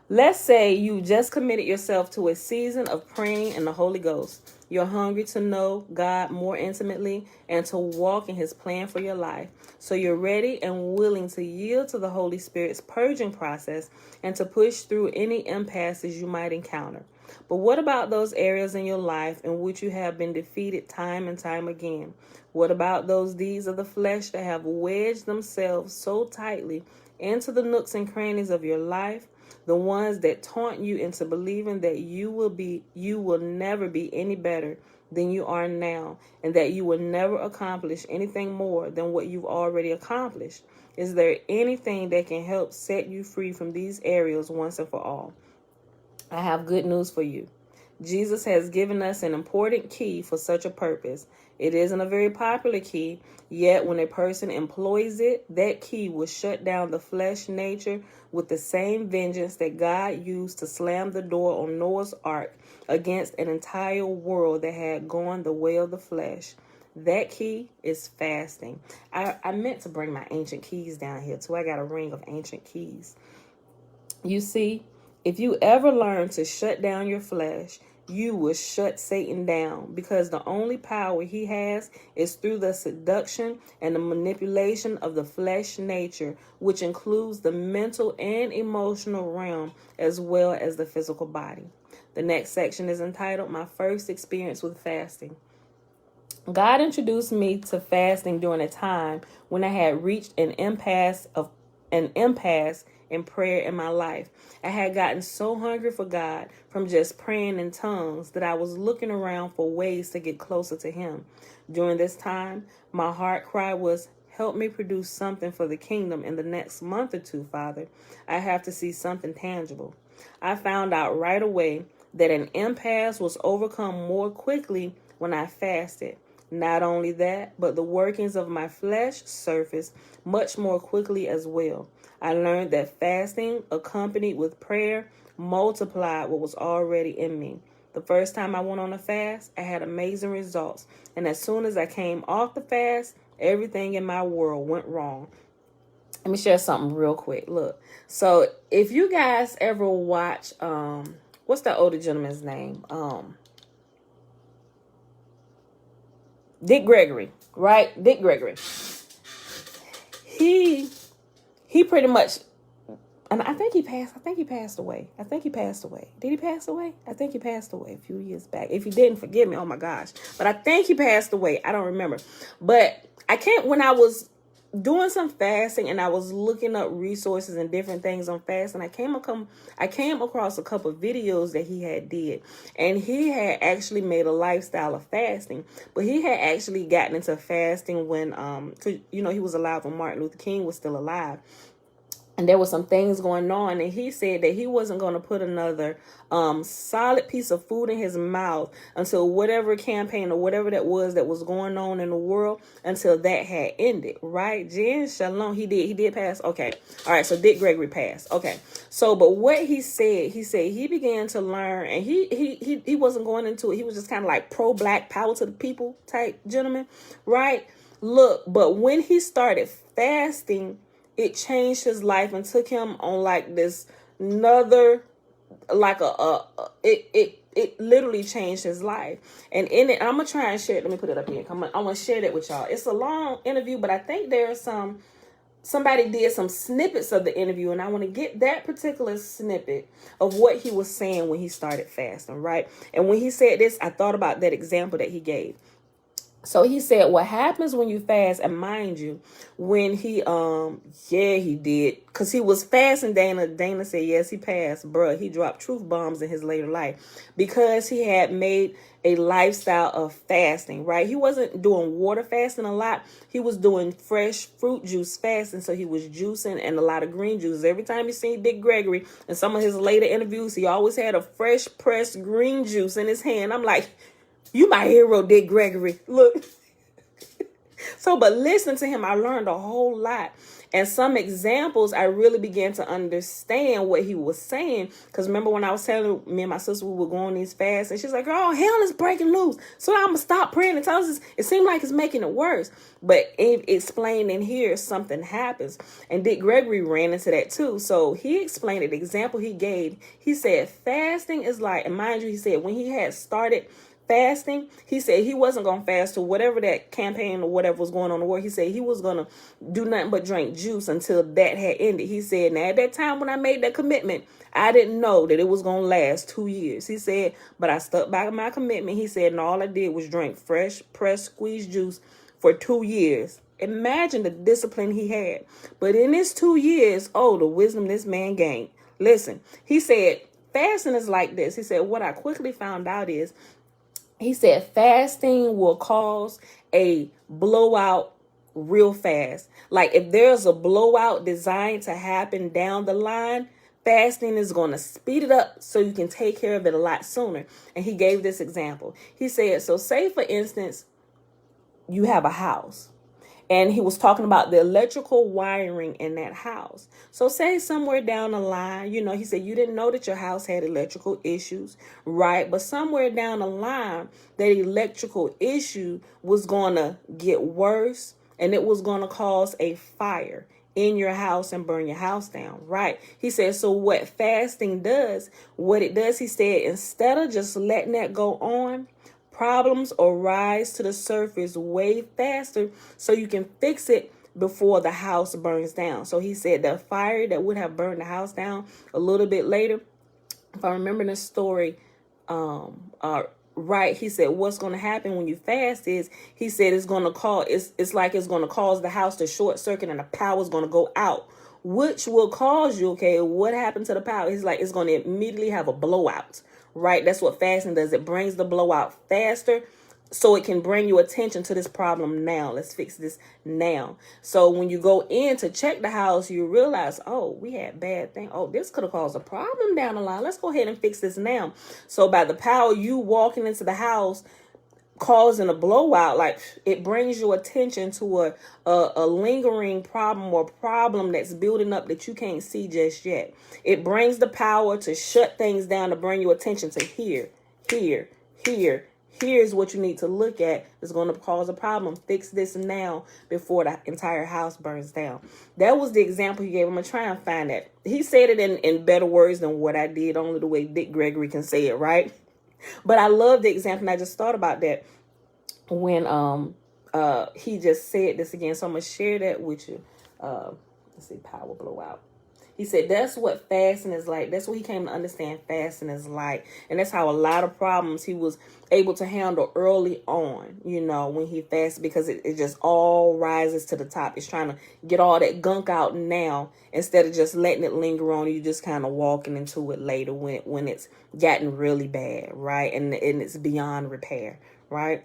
Let's say you just committed yourself to a season of praying in the Holy Ghost. You're hungry to know God more intimately and to walk in his plan for your life. So you're ready and willing to yield to the Holy Spirit's purging process and to push through any impasses you might encounter. But what about those areas in your life in which you have been defeated time and time again? What about those deeds of the flesh that have wedged themselves so tightly into the nooks and crannies of your life? The ones that taunt you into believing that you will never be any better than you are now, and that you will never accomplish anything more than what you've already accomplished. Is there anything that can help set you free from these areas once and for all? I have good news for you. Jesus has given us an important key for such a purpose. It isn't a very popular key, yet when a person employs it, that key will shut down the flesh nature with the same vengeance that God used to slam the door on Noah's Ark against an entire world that had gone the way of the flesh. That key is fasting. I meant to bring my ancient keys down here too. I got a ring of ancient keys. You see, if you ever learn to shut down your flesh, you will shut Satan down, because the only power he has is through the seduction and the manipulation of the flesh nature, which includes the mental and emotional realm as well as the physical body. The next section is entitled My First Experience with Fasting. God introduced me to fasting during a time when I had reached an impasse in prayer in my life. I had gotten so hungry for God from just praying in tongues that I was looking around for ways to get closer to him. During this time, my heart cry was, help me produce something for the kingdom in the next month or two, Father. I have to see something tangible. I found out right away that an impasse was overcome more quickly when I fasted. Not only that, but the workings of my flesh surfaced much more quickly as well. I learned that fasting, accompanied with prayer, multiplied what was already in me. The first time I went on a fast, I had amazing results. And as soon as I came off the fast, everything in my world went wrong. Let me share something real quick. Look, so if you guys ever watch, what's that older gentleman's name? Dick Gregory, right? Dick Gregory. He pretty much, and I think he passed away. Did he pass away? I think he passed away a few years back. If he didn't, forgive me. Oh my gosh. But I think he passed away. I don't remember. But when I was doing some fasting and I was looking up resources and different things on fasting, I came across a couple of videos that he had did, and he had actually made a lifestyle of fasting. But he had actually gotten into fasting when he was alive when Martin Luther King was still alive. And there were some things going on, and he said that he wasn't going to put another solid piece of food in his mouth until whatever campaign or whatever that was going on in the world, until that had ended. Right? Jen Shalom, he did pass. Okay. All right. So Dick Gregory passed. Okay. So, but what he said he began to learn, and he wasn't going into it. He was just kind of like pro-black, power to the people type gentleman. Right? Look, but when he started fasting, it changed his life and took him on like this another, like it literally changed his life. And in it, I'm gonna try and share it. Let me put it up here. I'm gonna share that with y'all. It's a long interview, but I think there's somebody did some snippets of the interview, and I want to get that particular snippet of what he was saying when he started fasting, right? And when he said this, I thought about that example that he gave. So he said, what happens when you fast, and mind you, when he did, because he was fasting, Dana said, yes, he passed, bruh, he dropped truth bombs in his later life, because he had made a lifestyle of fasting, right? He wasn't doing water fasting a lot. He was doing fresh fruit juice fasting. So he was juicing and a lot of green juices. Every time you see Dick Gregory in some of his later interviews, he always had a fresh pressed green juice in his hand. I'm like, you my hero, Dick Gregory. Look. So, but listening to him, I learned a whole lot. And some examples, I really began to understand what he was saying. Because remember when I was telling me and my sister we were going on these fasts, and she's like, oh, hell is breaking loose. So I'm going to stop praying and tell us it seemed like it's making it worse. But it explained in here, something happens. And Dick Gregory ran into that too. So he explained it. The example he gave, he said, fasting is like, and mind you, he said when he had started fasting, he said he wasn't going to fast to whatever that campaign or whatever was going on in the world. He said he was going to do nothing but drink juice until that had ended. He said, now at that time when I made that commitment, I didn't know that it was going to last 2 years. He said, but I stuck by my commitment. He said, and all I did was drink fresh, pressed, squeezed juice for 2 years. Imagine the discipline he had. But in his 2 years, oh, the wisdom this man gained. Listen, he said, fasting is like this. He said, what I quickly found out is, he said fasting will cause a blowout real fast. Like if there's a blowout designed to happen down the line, fasting is going to speed it up so you can take care of it a lot sooner. And he gave this example. He said, so say for instance, you have a house. And he was talking about the electrical wiring in that house. So say somewhere down the line, he said you didn't know that your house had electrical issues, right? But somewhere down the line, that electrical issue was going to get worse, and it was going to cause a fire in your house and burn your house down, right? He said, so what fasting does, he said, instead of just letting that go on, problems arise to the surface way faster so you can fix it before the house burns down. So he said the fire that would have burned the house down a little bit later, if I remember the story right, he said what's going to happen when you fast is, he said it's going to cause, it's like it's going to cause the house to short circuit and the power is going to go out, which will cause you, okay, what happened to the power? He's like, it's going to immediately have a blowout. Right? That's what fasting does. It brings the blowout faster so it can bring you attention to this problem now. Let's fix this now. So when you go in to check the house, you realize, oh, we had bad thing. Oh, this could have caused a problem down the line. Let's go ahead and fix this now. So by the power you walking into the house causing a blowout, like it brings your attention to a lingering problem or problem that's building up that you can't see just yet. It brings the power to shut things down, to bring your attention to here. Here's what you need to look at. It's going to cause a problem. Fix this now before the entire house burns down. That was the example he gave. I'm going to try and find that. He said it in better words than what I did, only the way Dick Gregory can say it, right? But I love the example, and I just thought about that when he just said this again. So I'm going to share that with you. Let's see, power blowout. He said that's what fasting is like. That's what he came to understand fasting is like. And that's how a lot of problems he was able to handle early on, when he fasted, because it just all rises to the top. It's trying to get all that gunk out now instead of just letting it linger on. You just kind of walking into it later when it's gotten really bad, right? And it's beyond repair, right?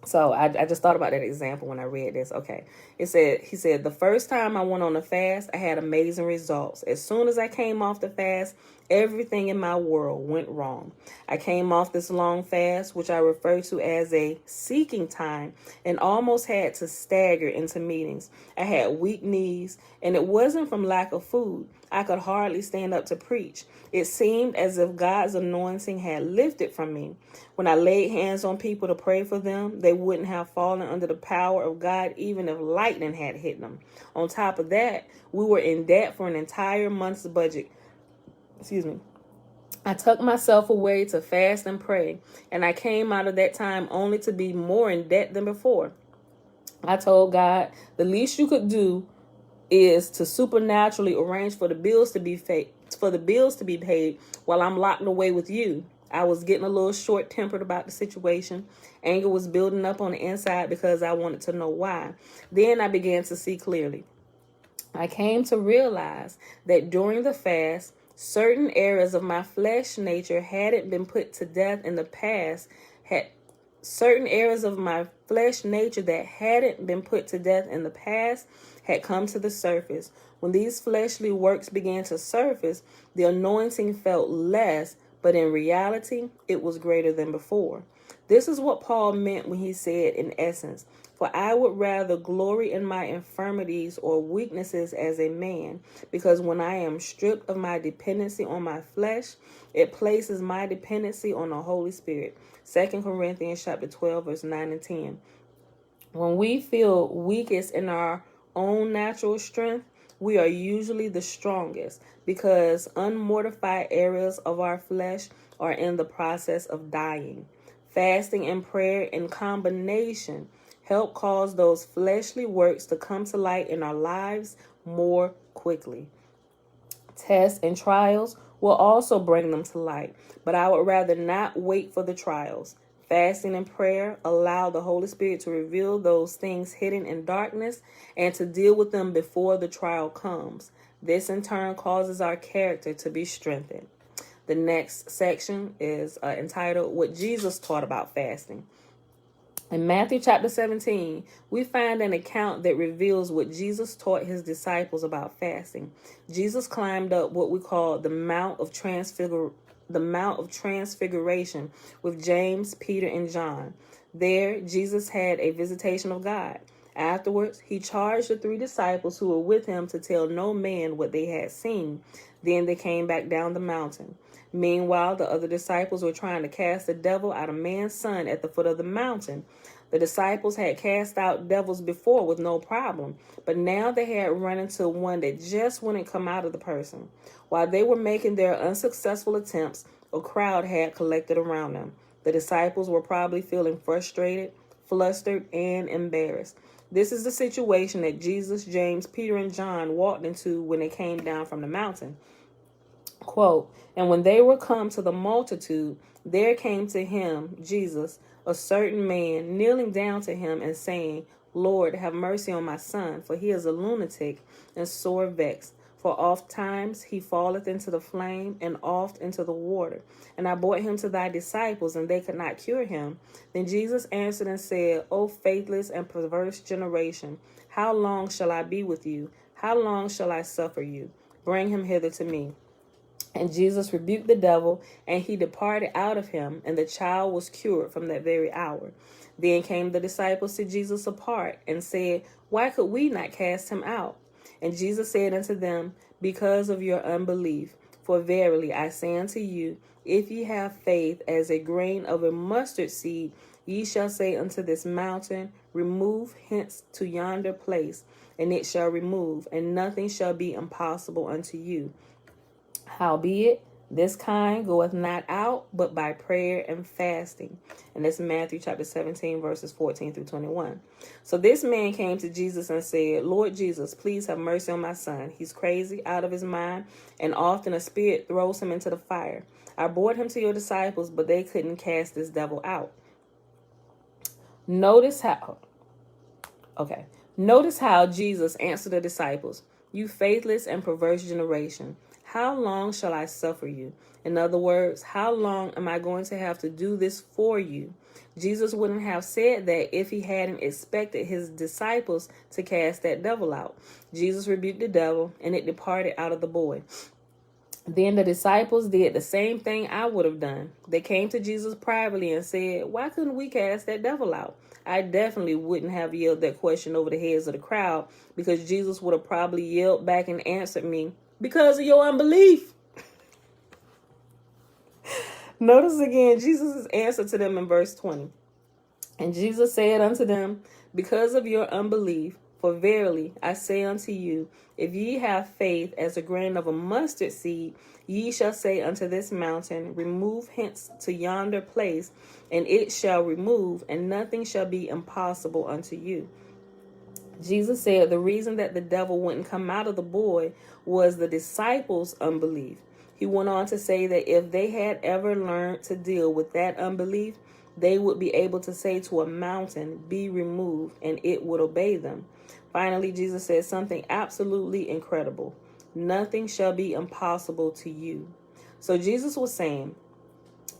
So I just thought about that example when I read this. Okay. He said, the first time I went on a fast, I had amazing results. As soon as I came off the fast, everything in my world went wrong. I came off this long fast, which I refer to as a seeking time, and almost had to stagger into meetings. I had weak knees, and it wasn't from lack of food. I could hardly stand up to preach. It seemed as if God's anointing had lifted from me. When I laid hands on people to pray for them, they wouldn't have fallen under the power of God even if lightning had hit them. On top of that, we were in debt for an entire month's budget. I tucked myself away to fast and pray, and I came out of that time only to be more in debt than before. I told God, the least you could do is to supernaturally arrange for the bills to be paid while I'm locked away with you. I was getting a little short-tempered about the situation. Anger was building up on the inside because I wanted to know why. Then I began to see clearly. I came to realize that during the fast, certain areas of my flesh nature hadn't been put to death in the past, had come to the surface. When these fleshly works began to surface, the anointing felt less, but in reality, it was greater than before. This is what Paul meant when he said, in essence, for I would rather glory in my infirmities or weaknesses as a man, because when I am stripped of my dependency on my flesh, it places my dependency on the Holy Spirit. 2 Corinthians chapter 12, verse 9 and 10. When we feel weakest in our own natural strength, we are usually the strongest because unmortified areas of our flesh are in the process of dying. Fasting and prayer in combination help cause those fleshly works to come to light in our lives more quickly. Tests and trials will also bring them to light, but I would rather not wait for the trials. Fasting and prayer allow the Holy Spirit to reveal those things hidden in darkness and to deal with them before the trial comes. This in turn causes our character to be strengthened. The next section is entitled, What Jesus Taught About Fasting. In Matthew chapter 17, we find an account that reveals what Jesus taught his disciples about fasting. Jesus climbed up what we call the Mount of Transfiguration with James, Peter, and John. There, Jesus had a visitation of God. Afterwards, he charged the 3 disciples who were with him to tell no man what they had seen. Then they came back down the mountain. Meanwhile, the other disciples were trying to cast the devil out of man's son at the foot of the mountain. The disciples had cast out devils before with no problem, but now they had run into one that just wouldn't come out of the person. While they were making their unsuccessful attempts, a crowd had collected around them. The disciples were probably feeling frustrated, flustered, and embarrassed. This is the situation that Jesus, James, Peter, and John walked into when they came down from the mountain. Quote, and when they were come to the multitude, there came to him, Jesus, a certain man, kneeling down to him and saying, Lord, have mercy on my son, for he is a lunatic and sore vexed. For oft times he falleth into the flame, and oft into the water. And I brought him to thy disciples, and they could not cure him. Then Jesus answered and said, O faithless and perverse generation, how long shall I be with you? How long shall I suffer you? Bring him hither to me. And Jesus rebuked the devil, and he departed out of him, and the child was cured from that very hour. Then came the disciples to Jesus apart, and said, Why could we not cast him out? And Jesus said unto them, Because of your unbelief. For verily I say unto you, if ye have faith as a grain of a mustard seed, ye shall say unto this mountain, Remove hence to yonder place, and it shall remove, and nothing shall be impossible unto you. Howbeit, this kind goeth not out, but by prayer and fasting. And that's Matthew chapter 17, verses 14 through 21. So this man came to Jesus and said, Lord Jesus, please have mercy on my son. He's crazy, out of his mind, and often a spirit throws him into the fire. I brought him to your disciples, but they couldn't cast this devil out. Notice how Jesus answered the disciples, You faithless and perverse generation. How long shall I suffer you? In other words, how long am I going to have to do this for you? Jesus wouldn't have said that if he hadn't expected his disciples to cast that devil out. Jesus rebuked the devil, and it departed out of the boy. Then the disciples did the same thing I would have done. They came to Jesus privately and said, Why couldn't we cast that devil out? I definitely wouldn't have yelled that question over the heads of the crowd, because Jesus would have probably yelled back and answered me, Because of your unbelief. Notice again Jesus' answer to them in verse 20. And Jesus said unto them, because of your unbelief, for verily I say unto you, if ye have faith as a grain of a mustard seed, ye shall say unto this mountain, remove hence to yonder place, and it shall remove, and nothing shall be impossible unto you. Jesus said the reason that the devil wouldn't come out of the boy was the disciples' unbelief. He went on to say that if they had ever learned to deal with that unbelief, they would be able to say to a mountain, be removed, and it would obey them. Finally, Jesus said something absolutely incredible. Nothing shall be impossible to you. So Jesus was saying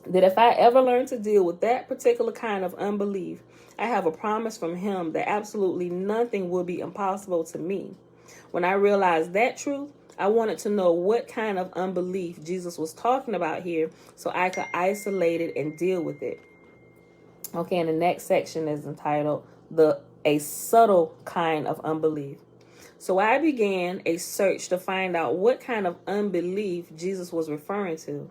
that if I ever learn to deal with that particular kind of unbelief, I have a promise from him that absolutely nothing will be impossible to me. When I realized that truth, I wanted to know what kind of unbelief Jesus was talking about here so I could isolate it and deal with it. Okay, and the next section is entitled A Subtle Kind of Unbelief. So I began a search to find out what kind of unbelief Jesus was referring to.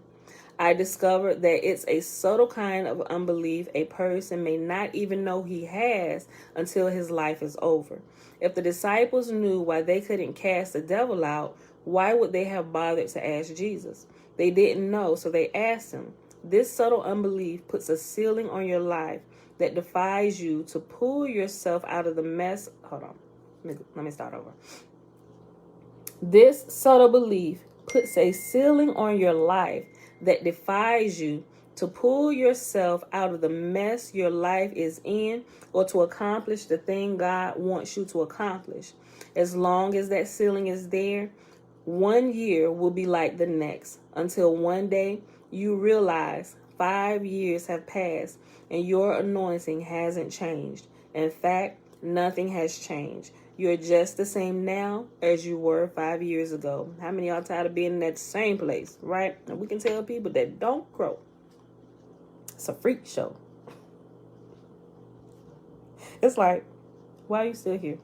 I discovered that it's a subtle kind of unbelief a person may not even know he has until his life is over. If the disciples knew why they couldn't cast the devil out, why would they have bothered to ask Jesus? They didn't know, so they asked him. This subtle unbelief puts a ceiling on your life that defies you to pull yourself out of the mess. Hold on. Let me start over. This subtle belief puts a ceiling on your life that defies you to pull yourself out of the mess your life is in or to accomplish the thing God wants you to accomplish. As long as that ceiling is there, 1 year will be like the next until one day you realize 5 years have passed and your anointing hasn't changed. In fact, nothing has changed. You're just the same now as you were 5 years ago. How many of y'all tired of being in that same place, right? And we can tell people that don't grow. It's a freak show. It's like, why are you still here?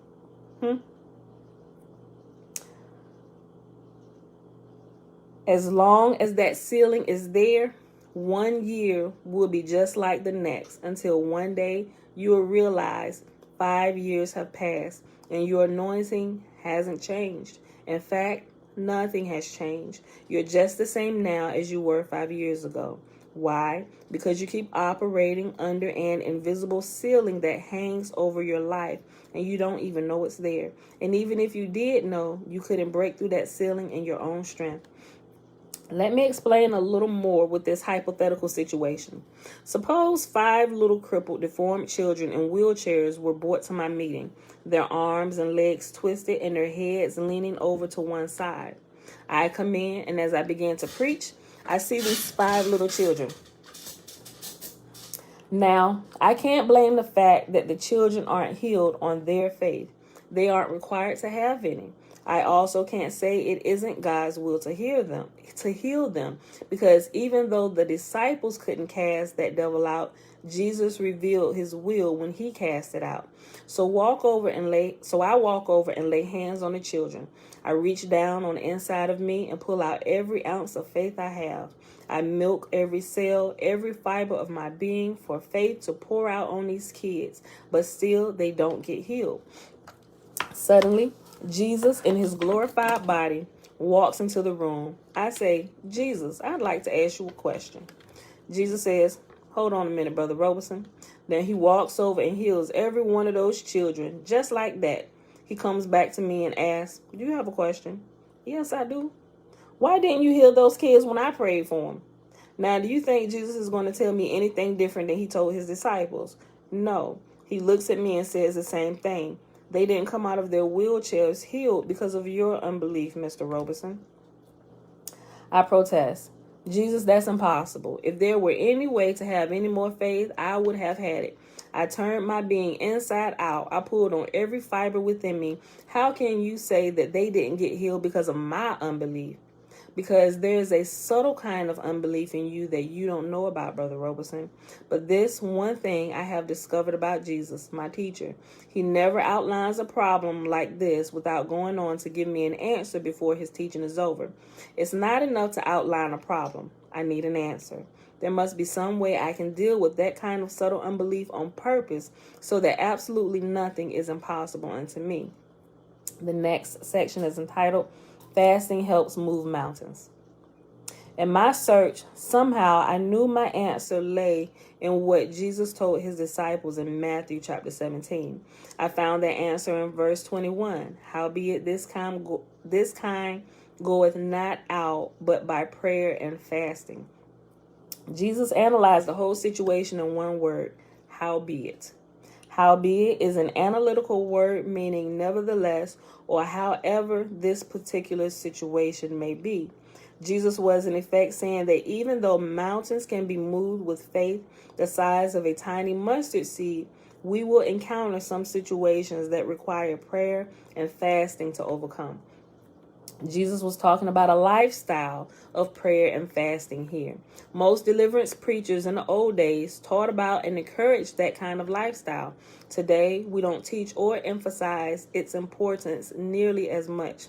As long as that ceiling is there, 1 year will be just like the next until one day you will realize 5 years have passed and your anointing hasn't changed. In fact, nothing has changed. You're just the same now as you were 5 years ago. Why? Because you keep operating under an invisible ceiling that hangs over your life and you don't even know it's there. And even if you did know, you couldn't break through that ceiling in your own strength. Let me explain a little more with this hypothetical situation. Suppose 5 little crippled, deformed children in wheelchairs were brought to my meeting, their arms and legs twisted and their heads leaning over to one side. I come in, and as I begin to preach, I see these 5 little children. Now, I can't blame the fact that the children aren't healed on their faith. They aren't required to have any. I also can't say it isn't God's will to heal them, because even though the disciples couldn't cast that devil out, Jesus revealed his will when he cast it out. So I walk over and lay hands on the children. I reach down on the inside of me and pull out every ounce of faith I have. I milk every cell, every fiber of my being for faith to pour out on these kids, but still they don't get healed. Suddenly, Jesus in his glorified body walks into the room. I say, Jesus, I'd like to ask you a question. Jesus says, hold on a minute, Brother Robertson. Then he walks over and heals every one of those children just like that. He comes back to me and asks, do you have a question? Yes, I do. Why didn't you heal those kids when I prayed for them? Now, do you think Jesus is going to tell me anything different than he told his disciples? No. He looks at me and says the same thing. They didn't come out of their wheelchairs healed because of your unbelief, Mr. Robertson. I protest. Jesus, that's impossible. If there were any way to have any more faith, I would have had it. I turned my being inside out. I pulled on every fiber within me. How can you say that they didn't get healed because of my unbelief? because there's a subtle kind of unbelief in you that you don't know about, Brother Roberson. But this one thing I have discovered about Jesus, my teacher: he never outlines a problem like this without going on to give me an answer before his teaching is over. It's not enough to outline a problem. I need an answer. There must be some way I can deal with that kind of subtle unbelief on purpose so that absolutely nothing is impossible unto me. The next section is entitled, Fasting Helps Move Mountains. In my search, somehow I knew my answer lay in what Jesus told his disciples in Matthew chapter 17. I found that answer in verse 21. Howbeit this kind goeth not out but by prayer and fasting. Jesus analyzed the whole situation in one word: howbeit. Howbeit is an analytical word meaning nevertheless, or however this particular situation may be. Jesus was in effect saying that even though mountains can be moved with faith the size of a tiny mustard seed, we will encounter some situations that require prayer and fasting to overcome. Jesus was talking about a lifestyle of prayer and fasting here. Most deliverance preachers in the old days taught about and encouraged that kind of lifestyle. Today, we don't teach or emphasize its importance nearly as much.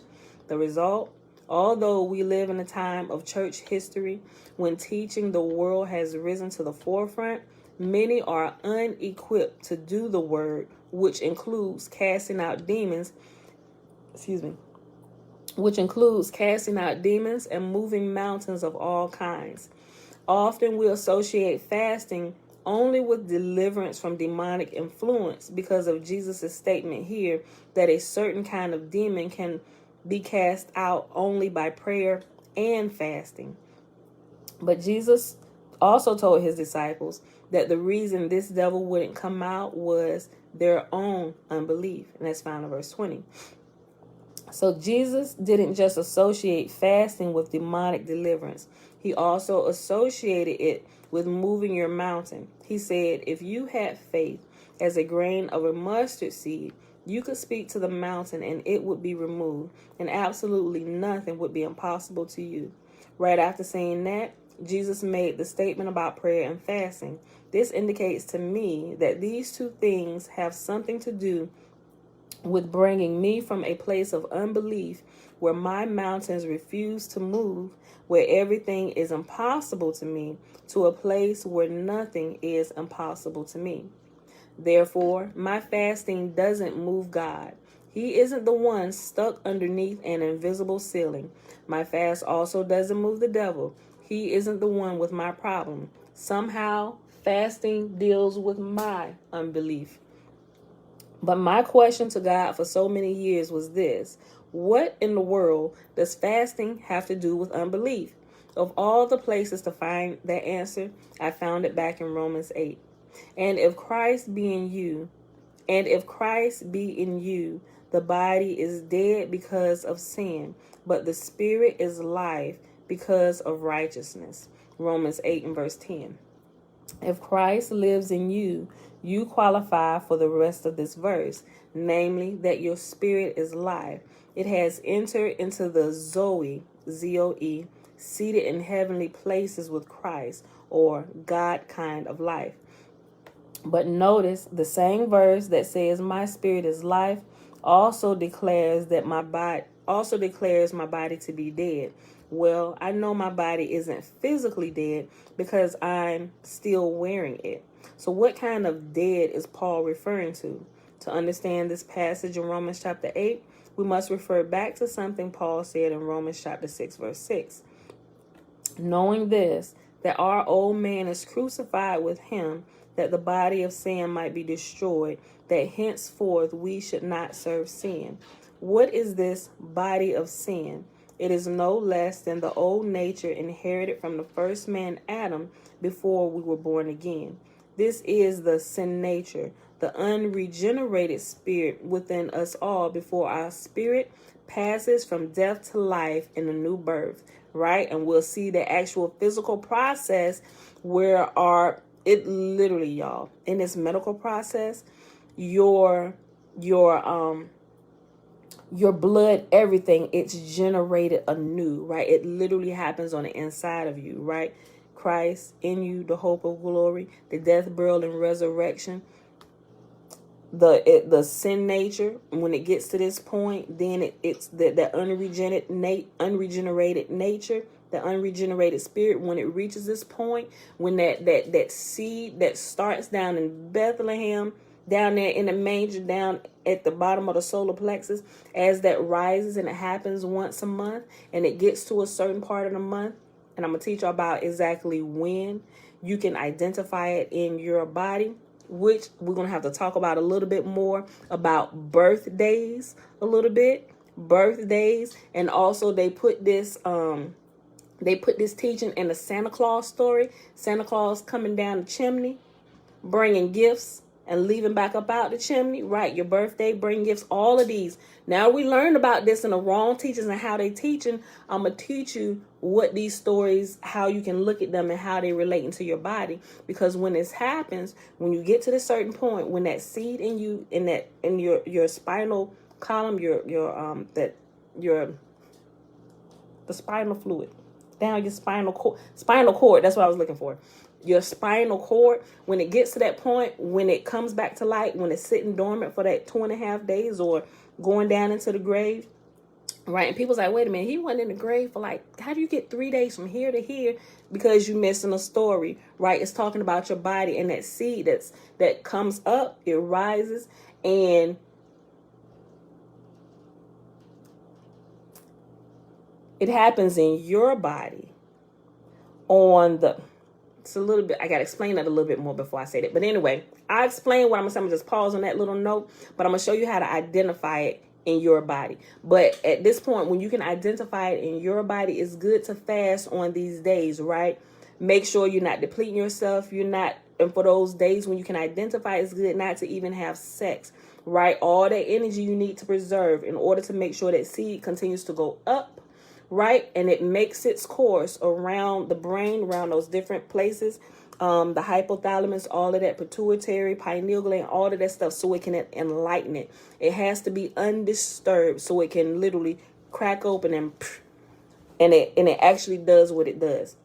The result? Although we live in a time of church history when teaching the world has risen to the forefront, many are unequipped to do the word, which includes casting out demons, and moving mountains of all kinds. Often we associate fasting only with deliverance from demonic influence because of Jesus' statement here that a certain kind of demon can be cast out only by prayer and fasting. But Jesus also told his disciples that the reason this devil wouldn't come out was their own unbelief. And that's found in verse 20. So Jesus didn't just associate fasting with demonic deliverance. He also associated it with moving your mountain. He said, if you had faith as a grain of a mustard seed, you could speak to the mountain and it would be removed, and absolutely nothing would be impossible to you. Right after saying that, Jesus made the statement about prayer and fasting. This indicates to me that these two things have something to do with bringing me from a place of unbelief where my mountains refuse to move, where everything is impossible to me, to a place where nothing is impossible to me. Therefore, my fasting doesn't move God. He isn't the one stuck underneath an invisible ceiling. My fast also doesn't move the devil. He isn't the one with my problem. Somehow, fasting deals with my unbelief. But my question to God for so many years was this: what in the world does fasting have to do with unbelief? Of all the places to find that answer, I found it back in Romans 8. And if Christ be in you, the body is dead because of sin, but the spirit is life because of righteousness. Romans 8 and verse 10. If Christ lives in you, you qualify for the rest of this verse, namely that your spirit is life. It has entered into the Zoe, Z-O-E, seated in heavenly places with Christ, or God kind of life. But notice the same verse that says my spirit is life also declares my body to be dead. Well, I know my body isn't physically dead because I'm still wearing it. So what kind of dead is Paul referring to? To understand this passage in Romans chapter 8, we must refer back to something Paul said in Romans chapter 6, verse 6. Knowing this, that our old man is crucified with him, that the body of sin might be destroyed, that henceforth we should not serve sin. What is this body of sin? It is no less than the old nature inherited from the first man Adam before we were born again. This is the sin nature, the unregenerated spirit within us all before our spirit passes from death to life in a new birth, right? And we'll see the actual physical process where it literally, y'all, in this medical process, your your blood, everything, it's generated anew, right? It literally happens on the inside of you, right? Christ in you, the hope of glory, the death, burial, and resurrection. The sin nature, when it gets to this point, then it's the unregenerated nature, the unregenerated spirit. When it reaches this point, when that seed that starts down in Bethlehem, down there in the manger, down at the bottom of the solar plexus, as that rises, and it happens once a month, and it gets to a certain part of the month, and I'm gonna teach you about exactly when you can identify it in your body, which we're going to have to talk about a little bit more about birthdays, birthdays. And also they put this teaching in the Santa Claus story. Santa Claus coming down the chimney, bringing gifts and leaving back up out the chimney, right? Your birthday, bring gifts, all of these. Now we learned about this in the wrong teachers and how they teaching. I'm going to teach you what these stories, how you can look at them and how they relate into your body. Because when this happens, when you get to this certain point, when that seed in you, in your spinal column, the spinal fluid, down your spinal cord, that's what I was looking for. Your spinal cord, when it gets to that point, when it comes back to light, when it's sitting dormant for that 2.5 days or going down into the grave, right? And people's like, wait a minute, he went in the grave for like, how do you get 3 days from here to here? Because you're missing a story, right? It's talking about your body and that seed that comes up, it rises, and it happens in your body on the... It's a little bit, I got to explain that a little bit more before I say that. But anyway, I explain what I'm going to say. I'm going to just pause on that little note, but I'm going to show you how to identify it in your body. But at this point, when you can identify it in your body, it's good to fast on these days, right? Make sure you're not depleting yourself. And for those days when you can identify, it's good not to even have sex, right? All that energy you need to preserve in order to make sure that seed continues to go up, right? And it makes its course around the brain, around those different places, the hypothalamus, all of that, pituitary, pineal gland, all of that stuff, so it can enlighten it. It has to be undisturbed so it can literally crack open and it actually does what it does.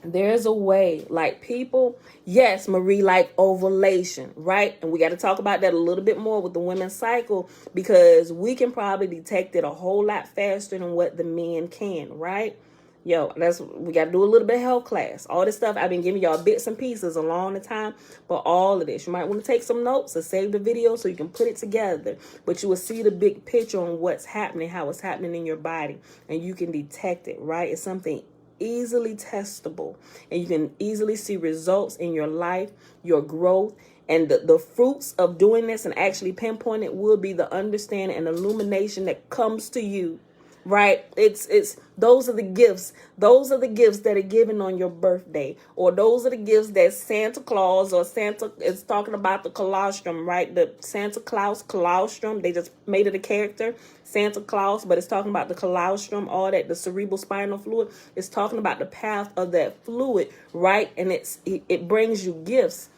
There's a way, like people, yes, Marie, like ovulation, right? And we got to talk about that a little bit more with the women's cycle, because we can probably detect it a whole lot faster than what the men can, right? Yo, we got to do a little bit of health class. All this stuff, I've been giving y'all bits and pieces along the time, but all of this, you might want to take some notes or save the video so you can put it together, but you will see the big picture on what's happening, how it's happening in your body, and you can detect it, right? It's something easily testable, and you can easily see results in your life, your growth, and the fruits of doing this and actually pinpoint it will be the understanding and illumination that comes to you, right? It's those are the gifts that are given on your birthday, or those are the gifts that Santa Claus or Santa is talking about, the colostrum, right? The Santa Claus colostrum, they just made it a character, Santa Claus, but it's talking about the colostrum, all that, the cerebral spinal fluid. It's talking about the path of that fluid, right? And it brings you gifts,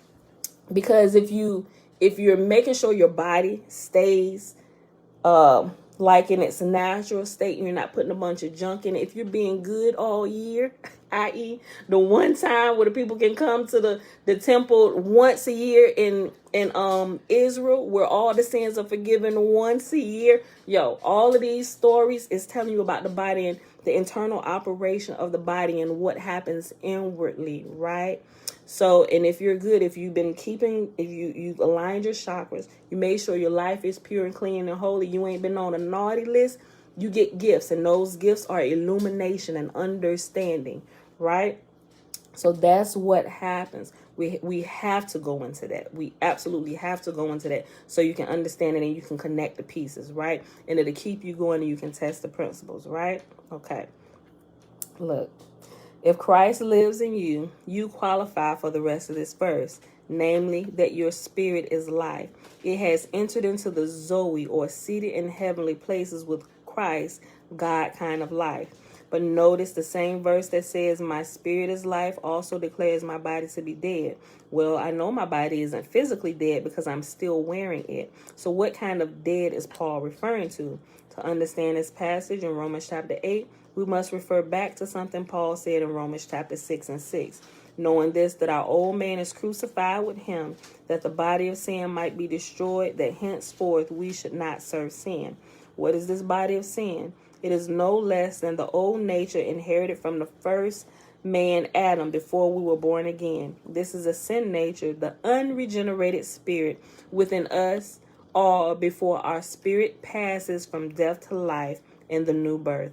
because if you're making sure your body stays like in its natural state, and you're not putting a bunch of junk in it, if you're being good all year, i.e. the one time where the people can come to the temple once a year in Israel, where all the sins are forgiven once a year. Yo, all of these stories is telling you about the body and the internal operation of the body and what happens inwardly, right? So, and if you're good, if you've been keeping, if you've aligned your chakras, you made sure your life is pure and clean and holy, you ain't been on a naughty list, you get gifts, and those gifts are illumination and understanding, right? So that's what happens. We have to go into that. We absolutely have to go into that so you can understand it and you can connect the pieces, right? And it'll keep you going and you can test the principles, right? Okay. Look. If Christ lives in you, you qualify for the rest of this verse, namely that your spirit is life. It has entered into the Zoe, or seated in heavenly places with Christ, God kind of life. But notice the same verse that says my spirit is life also declares my body to be dead. Well, I know my body isn't physically dead because I'm still wearing it. So what kind of dead is Paul referring to? To understand this passage in Romans chapter 8, we must refer back to something Paul said in Romans chapter 6 and 6. Knowing this, that our old man is crucified with him, that the body of sin might be destroyed, that henceforth we should not serve sin. What is this body of sin? It is no less than the old nature inherited from the first man Adam before we were born again. This is a sin nature, the unregenerated spirit within us all before our spirit passes from death to life in the new birth.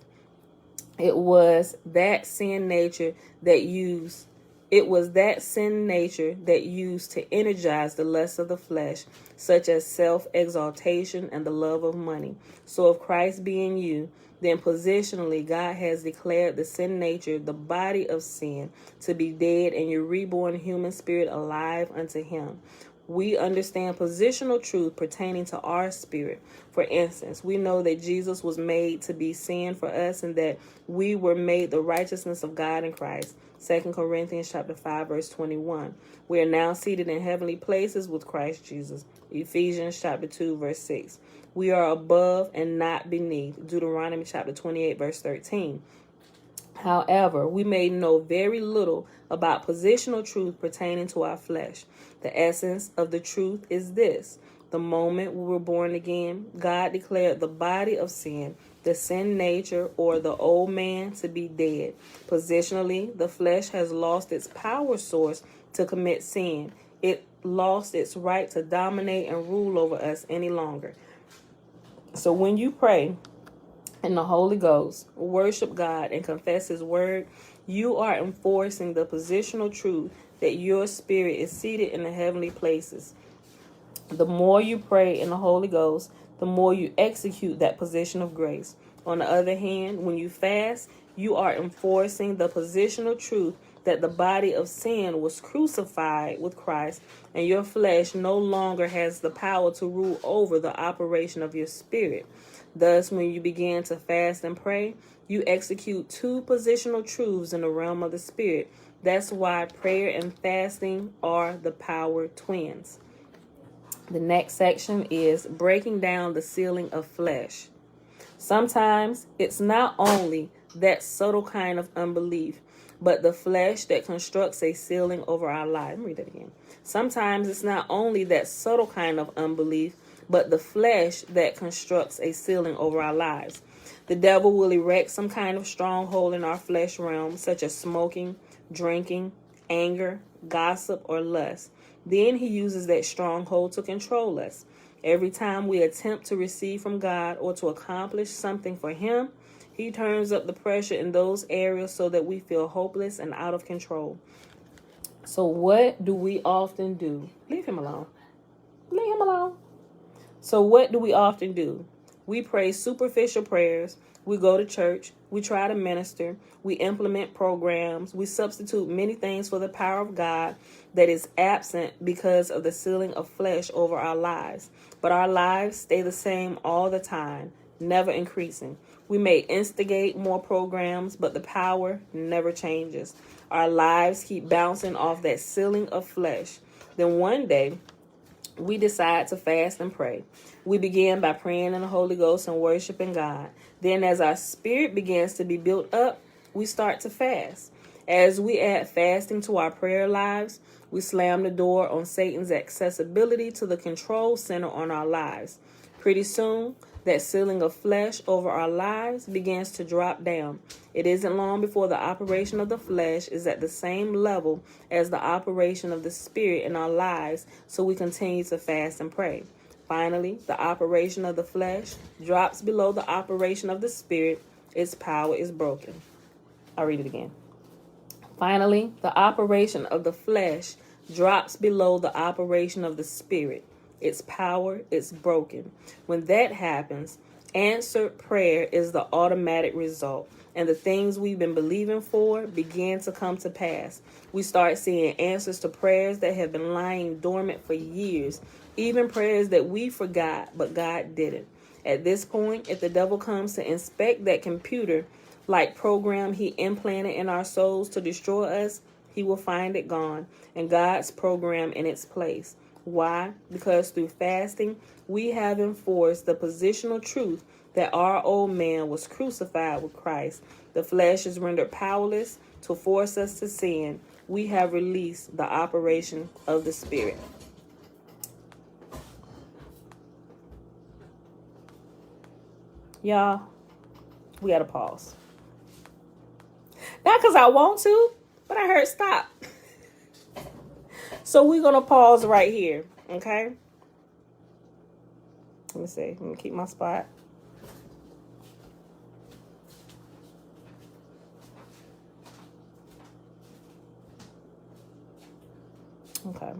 It was that sin nature that used to energize the lusts of the flesh, such as self-exaltation and the love of money. So if Christ be in you, then positionally God has declared the sin nature, the body of sin, to be dead, and your reborn human spirit alive unto him. We understand positional truth pertaining to our spirit. For instance, we know that Jesus was made to be sin for us, and that we were made the righteousness of God in Christ. 2 Corinthians chapter 5, verse 21. We are now seated in heavenly places with Christ Jesus. Ephesians chapter 2, verse 6. We are above and not beneath. Deuteronomy chapter 28, verse 13. However, we may know very little about positional truth pertaining to our flesh. The essence of the truth is this. The moment we were born again, God declared the body of sin, the sin nature, or the old man, to be dead. Positionally, the flesh has lost its power source to commit sin. It lost its right to dominate and rule over us any longer. So when you pray in the Holy Ghost, worship God, and confess his word, you are enforcing the positional truth that your spirit is seated in the heavenly places. The more you pray in the Holy Ghost, the more you execute that position of grace. On the other hand, when you fast, you are enforcing the positional truth that the body of sin was crucified with Christ, and your flesh no longer has the power to rule over the operation of your spirit. Thus, when you begin to fast and pray, you execute two positional truths in the realm of the spirit. That's why prayer and fasting are the power twins. The next section is breaking down the ceiling of flesh. Sometimes it's not only that subtle kind of unbelief, but the flesh that constructs a ceiling over our life. Let me read that again. Sometimes it's not only that subtle kind of unbelief, but the flesh that constructs a ceiling over our lives. The devil will erect some kind of stronghold in our flesh realm, such as smoking, drinking, anger, gossip, or lust. Then he uses that stronghold to control us. Every time we attempt to receive from God or to accomplish something for him, he turns up the pressure in those areas so that we feel hopeless and out of control. So what do we often do? Leave him alone. Leave him alone. So what do we often do? We pray superficial prayers. We go to church. We try to minister. We implement programs. We substitute many things for the power of God that is absent because of the ceiling of flesh over our lives. But our lives stay the same all the time, never increasing. We may instigate more programs, but the power never changes. Our lives keep bouncing off that ceiling of flesh. Then one day, we decide to fast and pray. We begin by praying in the Holy Ghost and worshiping God. Then as our spirit begins to be built up, we start to fast. As we add fasting to our prayer lives, we slam the door on Satan's accessibility to the control center on our lives. Pretty soon, that ceiling of flesh over our lives begins to drop down. It isn't long before the operation of the flesh is at the same level as the operation of the spirit in our lives, so we continue to fast and pray. Finally, the operation of the flesh drops below the operation of the spirit. Its power is broken. I'll read it again. Finally, the operation of the flesh drops below the operation of the spirit. Its power is broken. When that happens, answered prayer is the automatic result, and the things we've been believing for begin to come to pass. We start seeing answers to prayers that have been lying dormant for years, even prayers that we forgot, but God didn't. At this point, if the devil comes to inspect that computer-like program he implanted in our souls to destroy us, he will find it gone, and God's program in its place. Why? Because through fasting, we have enforced the positional truth that our old man was crucified with Christ. The flesh is rendered powerless to force us to sin. We have released the operation of the Spirit. Y'all, we got to pause. Not because I want to, but I heard stop. So we're going to pause right here, okay? Let me see. Let me keep my spot. Okay.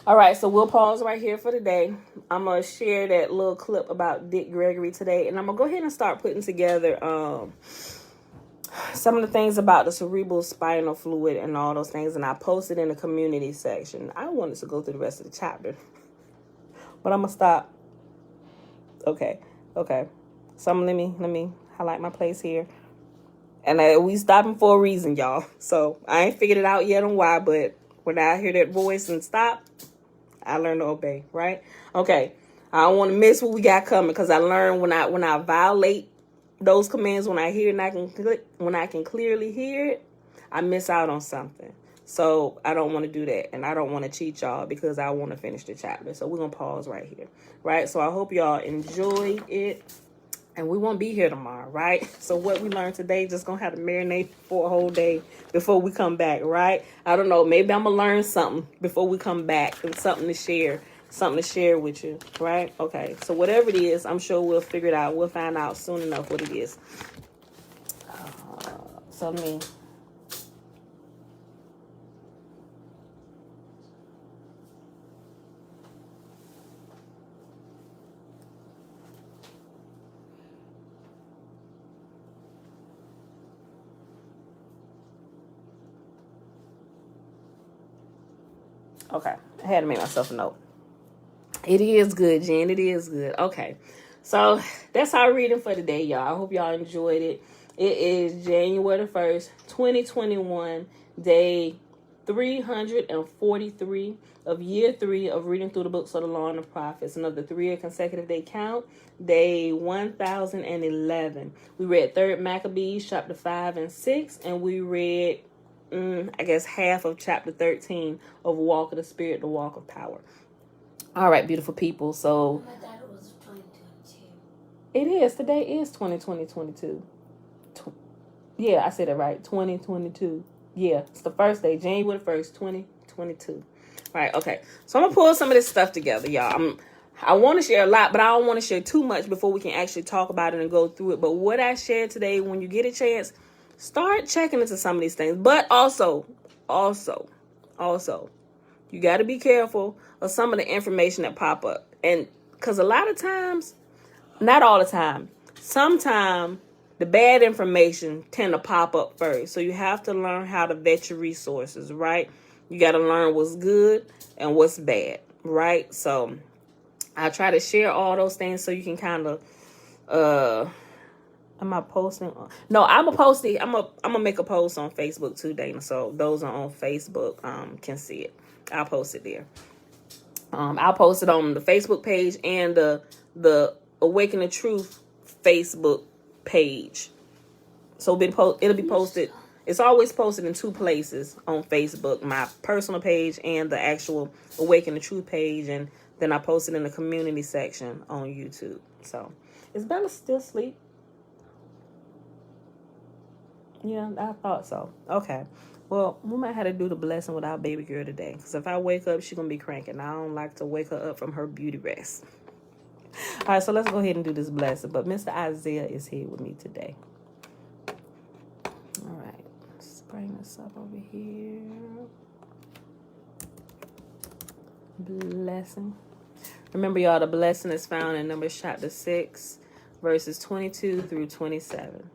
All right, so we'll pause right here for today. I'm going to share that little clip about Dick Gregory today, and I'm going to go ahead and start putting together some of the things about the cerebral spinal fluid and all those things, and I posted in the community section. I wanted to go through the rest of the chapter, but I'm going to stop. Okay. So let me highlight my place here. And we stopping for a reason, y'all. So I ain't figured it out yet on why, but when I hear that voice and stop, I learn to obey, right? Okay. I don't want to miss what we got coming, because I learned when I violate those commands, when I hear and when I can clearly hear it, I miss out on something. So I don't want to do that, and I don't want to cheat y'all, because I want to finish the chapter. So we're gonna pause right here, right? So I hope y'all enjoyed it. And we won't be here tomorrow, right? So what we learned today just going to have to marinate for a whole day before we come back, right? I don't know. Maybe I'm going to learn something before we come back, and something to share with you, right? Okay. So whatever it is, I'm sure we'll figure it out. We'll find out soon enough what it is. So let me... Okay, I had to make myself a note. It is good, Jen. It is good. Okay, so that's our reading for today, y'all. I hope y'all enjoyed it. It is January the 1st, 2021, day 343 of year 3 of reading through the books of the law and the prophets. And of the 3-year consecutive day count, day 1011. We read 3rd Maccabees, chapter 5 and 6, and we read I guess half of chapter 13 of Walk of the Spirit, the Walk of Power. All right, beautiful people. So I thought it was 2022. It is. Today is 2022. Yeah, I said it right. 2022. Yeah, it's the first day, January 1st, 2022. All right, okay. So I'm going to pull some of this stuff together, y'all. I want to share a lot, but I don't want to share too much before we can actually talk about it and go through it. But what I shared today, when you get a chance, start checking into some of these things. But also, you got to be careful of some of the information that pop up. And because a lot of times, not all the time, sometimes the bad information tend to pop up first. So you have to learn how to vet your resources, right? You got to learn what's good and what's bad, right? So I try to share all those things so you can kind of, am I posting? No, I'm gonna post it. I'm gonna make a post on Facebook too, Dana. So those are on Facebook can see it. I'll post it there. I'll post it on the Facebook page and the Awaken the Truth Facebook page. So it'll be posted. It's always posted in 2 places on Facebook, my personal page and the actual Awaken the Truth page, and then I post it in the community section on YouTube. So is Bella still asleep? Yeah, I thought so. Okay. Well, we might have to do the blessing with our baby girl today. Because if I wake up, she's going to be cranking. I don't like to wake her up from her beauty rest. All right, so let's go ahead and do this blessing. But Mr. Isaiah is here with me today. All right. Let's bring this up over here. Blessing. Remember, y'all, the blessing is found in Numbers chapter 6, verses 22 through 27.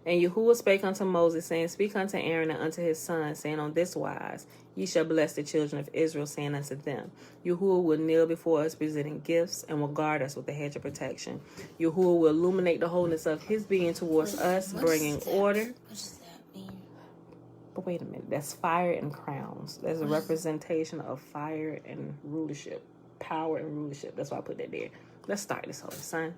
And Yahuwah spake unto Moses, saying, Speak unto Aaron and unto his sons, saying, On this wise ye shall bless the children of Israel, saying unto them, Yahuwah will kneel before us, presenting gifts, and will guard us with a hedge of protection. Yahuwah will illuminate the wholeness of his being towards us, bringing order. What does that mean? But wait a minute, that's fire and crowns. There's a representation of fire and rulership, power and rulership. That's why I put that there. Let's start this whole son.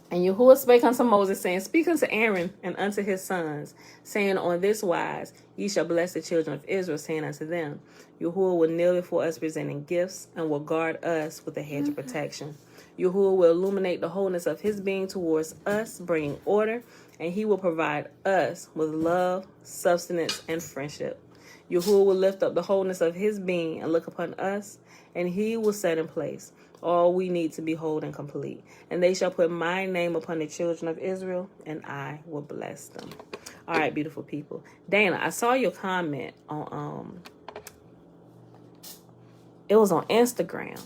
And Yahuwah spake unto Moses, saying, Speak unto Aaron and unto his sons, saying, On this wise ye shall bless the children of Israel, saying unto them, Yahuwah will kneel before us presenting gifts, and will guard us with a hedge of protection. Yahuwah will illuminate the wholeness of his being towards us, bringing order, and he will provide us with love, sustenance, and friendship. Yahuwah will lift up the wholeness of his being and look upon us, and he will set in place all we need to be whole and complete. And they shall put my name upon the children of Israel, and I will bless them. All right, beautiful people. Dana, I saw your comment on, it was on Instagram.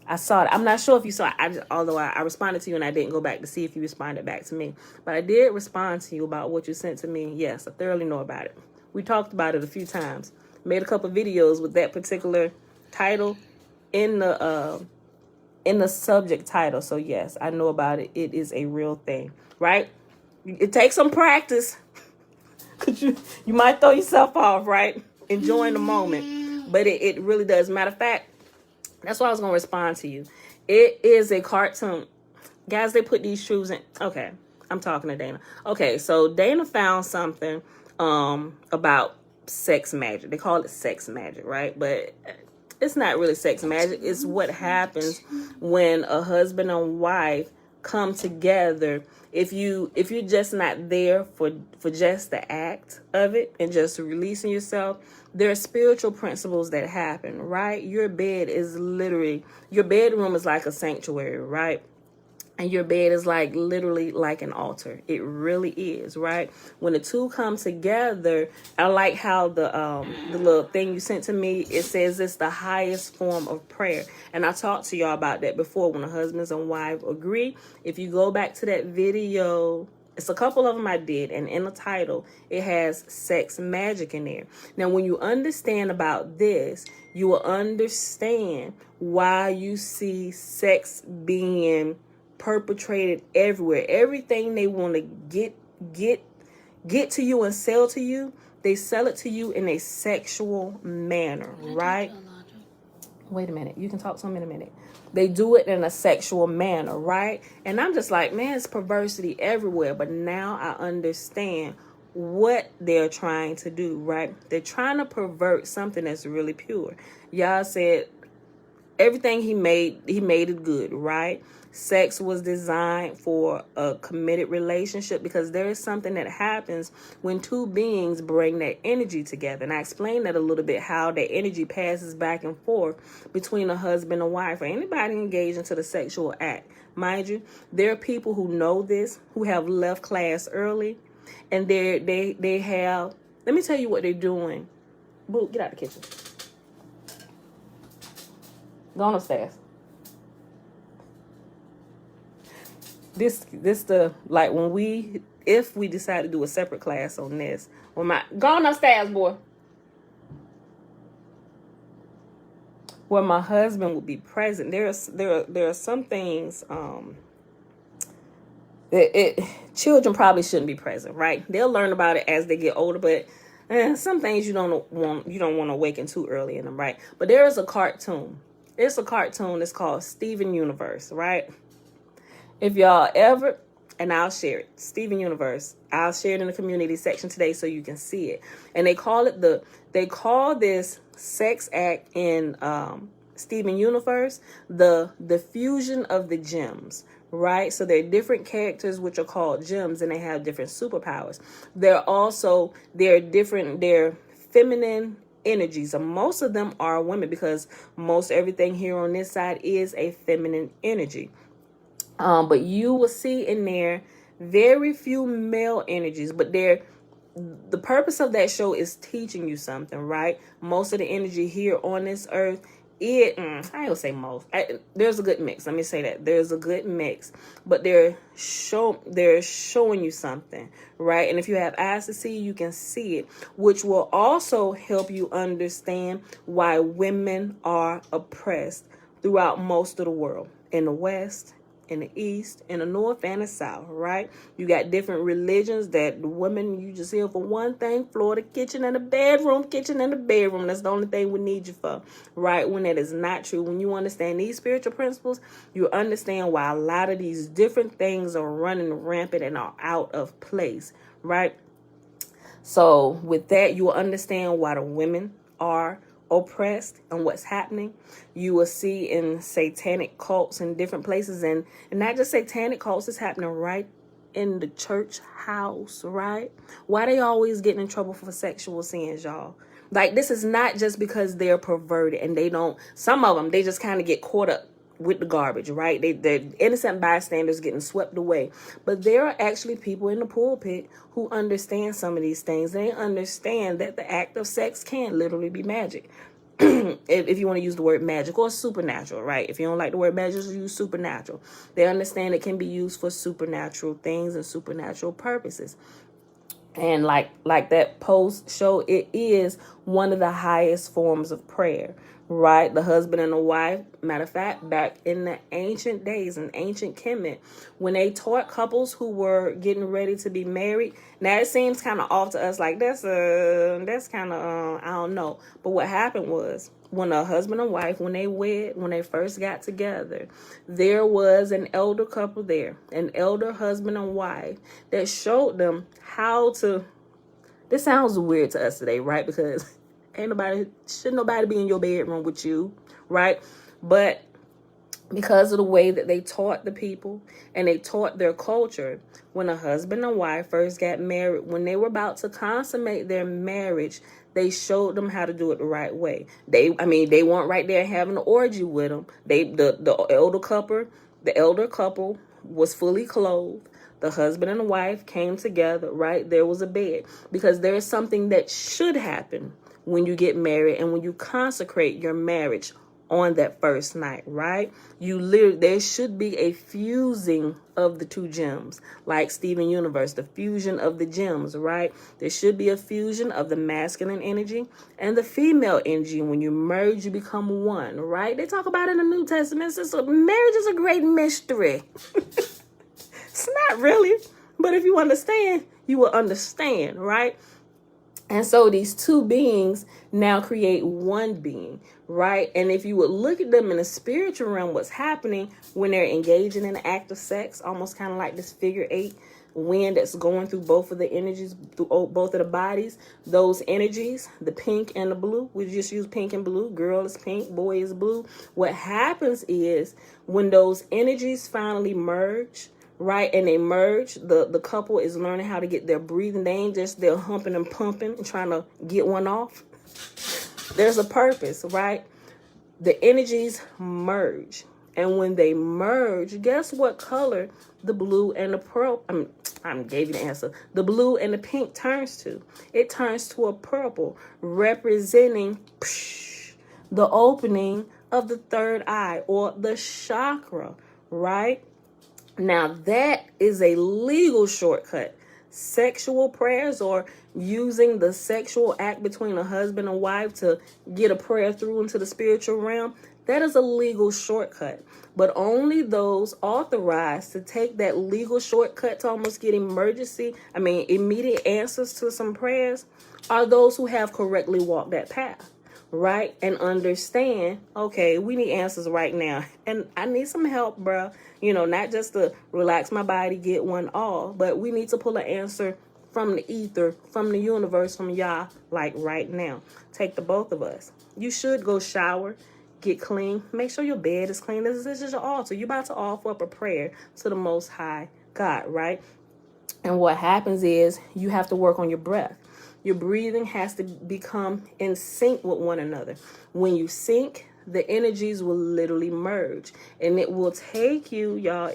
I saw it. I'm not sure if you saw it, although I responded to you and I didn't go back to see if you responded back to me. But I did respond to you about what you sent to me. Yes, I thoroughly know about it. We talked about it a few times. Made a couple videos with that particular title in the subject title. So yes, I know about it. It is a real thing, right? It takes some practice. Cause you might throw yourself off, right? Enjoying the moment. But it really does. Matter of fact, that's why I was going to respond to you. It is a cartoon. Guys, they put these shoes in. Okay, I'm talking to Dana. Okay, so Dana found something about sex magic. They call it sex magic, right? But it's not really sex magic. It's what happens when a husband and wife come together. If you're just not there for just the act of it and just releasing yourself, there are spiritual principles that happen, right? Your bedroom is like a sanctuary, right? And your bed is like literally like an altar. It really is, right? When the two come together, I like how the little thing you sent to me, it says it's the highest form of prayer. And I talked to y'all about that before when the husbands and wives agree. If you go back to that video, it's a couple of them I did, and in the title, it has sex magic in there. Now, when you understand about this, you will understand why you see sex being perpetrated everywhere. Everything they want to get to you and sell to you, they sell it to you in a sexual manner, right? Wait a minute. You can talk to them in a minute. They do it in a sexual manner, right? And I'm just like, man, it's perversity everywhere. But now I understand what they're trying to do, right? They're trying to pervert something that's really pure. Y'all said everything he made it good, right? Sex was designed for a committed relationship because there is something that happens when two beings bring their energy together. And I explained that a little bit, how that energy passes back and forth between a husband and wife or anybody engaged into the sexual act. Mind you, there are people who know this, who have left class early, and they have, let me tell you what they're doing. Boo, get out the kitchen. Go on upstairs. This the, like, if we decide to do a separate class on this, go on upstairs, boy. Where my husband would be present. There are some things children probably shouldn't be present, right? They'll learn about it as they get older, but some things you don't want to awaken too early in them, right? But there is a cartoon. It's a cartoon. It's called Steven Universe, right? If y'all ever, and I'll share it, Steven Universe. I'll share it in the community section today so you can see it. And they call this sex act in Steven Universe the fusion of the gems, right? So there are different characters which are called gems, and they have different superpowers. They're feminine energies, and most of them are women because most everything here on this side is a feminine energy. But you will see in there very few male energies, but the purpose of that show is teaching you something, right? Most of the energy here on this earth, I ain't gonna say most. There's a good mix. Let me say that. There's a good mix, but they're showing you something, right? And if you have eyes to see, you can see it, which will also help you understand why women are oppressed throughout most of the world, in the West, in the east, in the north, and the south, right? You got different religions that the women, you just here for one thing, floor, the kitchen, and the bedroom, kitchen, and the bedroom. That's the only thing we need you for, right? When that is not true. When you understand these spiritual principles, you understand why a lot of these different things are running rampant and are out of place, right? So with that, you will understand why the women are oppressed and what's happening. You will see in satanic cults in different places, and not just satanic cults, it's happening right in the church house, right? Why they always getting in trouble for sexual sins, y'all? Like, this is not just because they're perverted and they don't, some of them, they just kind of get caught up with the garbage, right? They're innocent bystanders getting swept away. But there are actually people in the pulpit who understand some of these things. They understand that the act of sex can literally be magic. If you want to use the word magic, or supernatural, right? If you don't like the word magic, just use supernatural. They understand it can be used for supernatural things and supernatural purposes. And like that post show, it is one of the highest forms of prayer, right? The husband and the wife, matter of fact, back in the ancient days, in ancient Kemet, when they taught couples who were getting ready to be married. Now it seems kind of off to us, like that's kind of I don't know. But what happened was, when a husband and wife, when they first got together, there was an elder couple there, an elder husband and wife that showed them how to. This sounds weird to us today, right? Because shouldn't nobody be in your bedroom with you, right? But because of the way that they taught the people and they taught their culture, when a husband and wife first got married, when they were about to consummate their marriage, they showed them how to do it the right way. They weren't right there having an orgy with them. The elder couple was fully clothed. The husband and the wife came together, right? There was a bed, because there is something that should happen when you get married and when you consecrate your marriage on that first night, right? There should be a fusing of the two gems, like Steven Universe, the fusion of the gems, right? There should be a fusion of the masculine energy and the female energy. When you merge, you become one, right? They talk about it in the New Testament. Marriage is a great mystery. It's not really, but if you understand, you will understand, right? And so these two beings now create one being, right? And if you would look at them in the spiritual realm, what's happening when they're engaging in the act of sex, almost kind of like this figure 8 wind that's going through both of the energies, through both of the bodies, those energies, the pink and the blue. We just use pink and blue. Girl is pink, boy is blue. What happens is when those energies finally merge, right, and they merge, the couple is learning how to get their breathing. They ain't just they're humping and pumping and trying to get one off. There's a purpose, right? The energies merge, and when they merge, guess what color the blue and the purple, I gave you the answer, the blue and the pink turns to? It turns to a purple, representing the opening of the third eye, or the chakra, right? Now that is a legal shortcut. Sexual prayers, or using the sexual act between a husband and wife to get a prayer through into the spiritual realm, that is a legal shortcut. But only those authorized to take that legal shortcut to almost get immediate answers to some prayers are those who have correctly walked that path, right? And understand, okay, we need answers right now. And I need some help, bro. Not just to relax my body, get one all, but we need to pull an answer from the ether, from the universe, from Yah, like right now. Take the both of us. You should go shower, get clean, make sure your bed is clean. This is your altar. You're about to offer up a prayer to the Most High God, right? And what happens is you have to work on your breath. Your breathing has to become in sync with one another. When you sync, the energies will literally merge, and it will take you, y'all,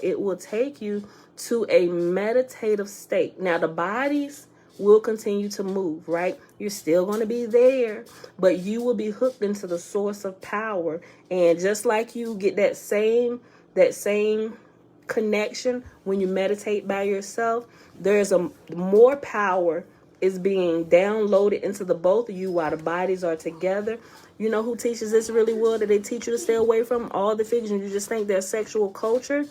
to a meditative state. Now, the bodies will continue to move, right? You're still going to be there, but you will be hooked into the source of power. And just like you get that same connection when you meditate by yourself, there's a more power is being downloaded into the both of you while the bodies are together. You know who teaches this really well, that they teach you to stay away from? All the figures. You just think they're sexual culture.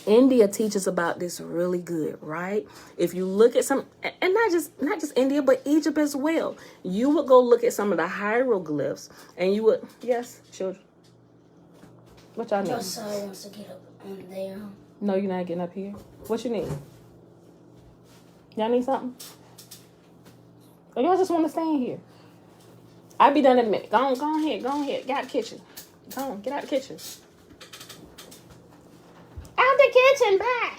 India teaches about this really good, right? If you look at some, and not just India, but Egypt as well, you would go look at some of the hieroglyphs, and you would, yes, children, what y'all need? Josiah wants to get up on there. No, you're not getting up here. What you need? Y'all need something? Or y'all just want to stay in here? I'll be done in a minute. Go ahead. Get out the kitchen. Go on, get out the kitchen. Out the kitchen, bye.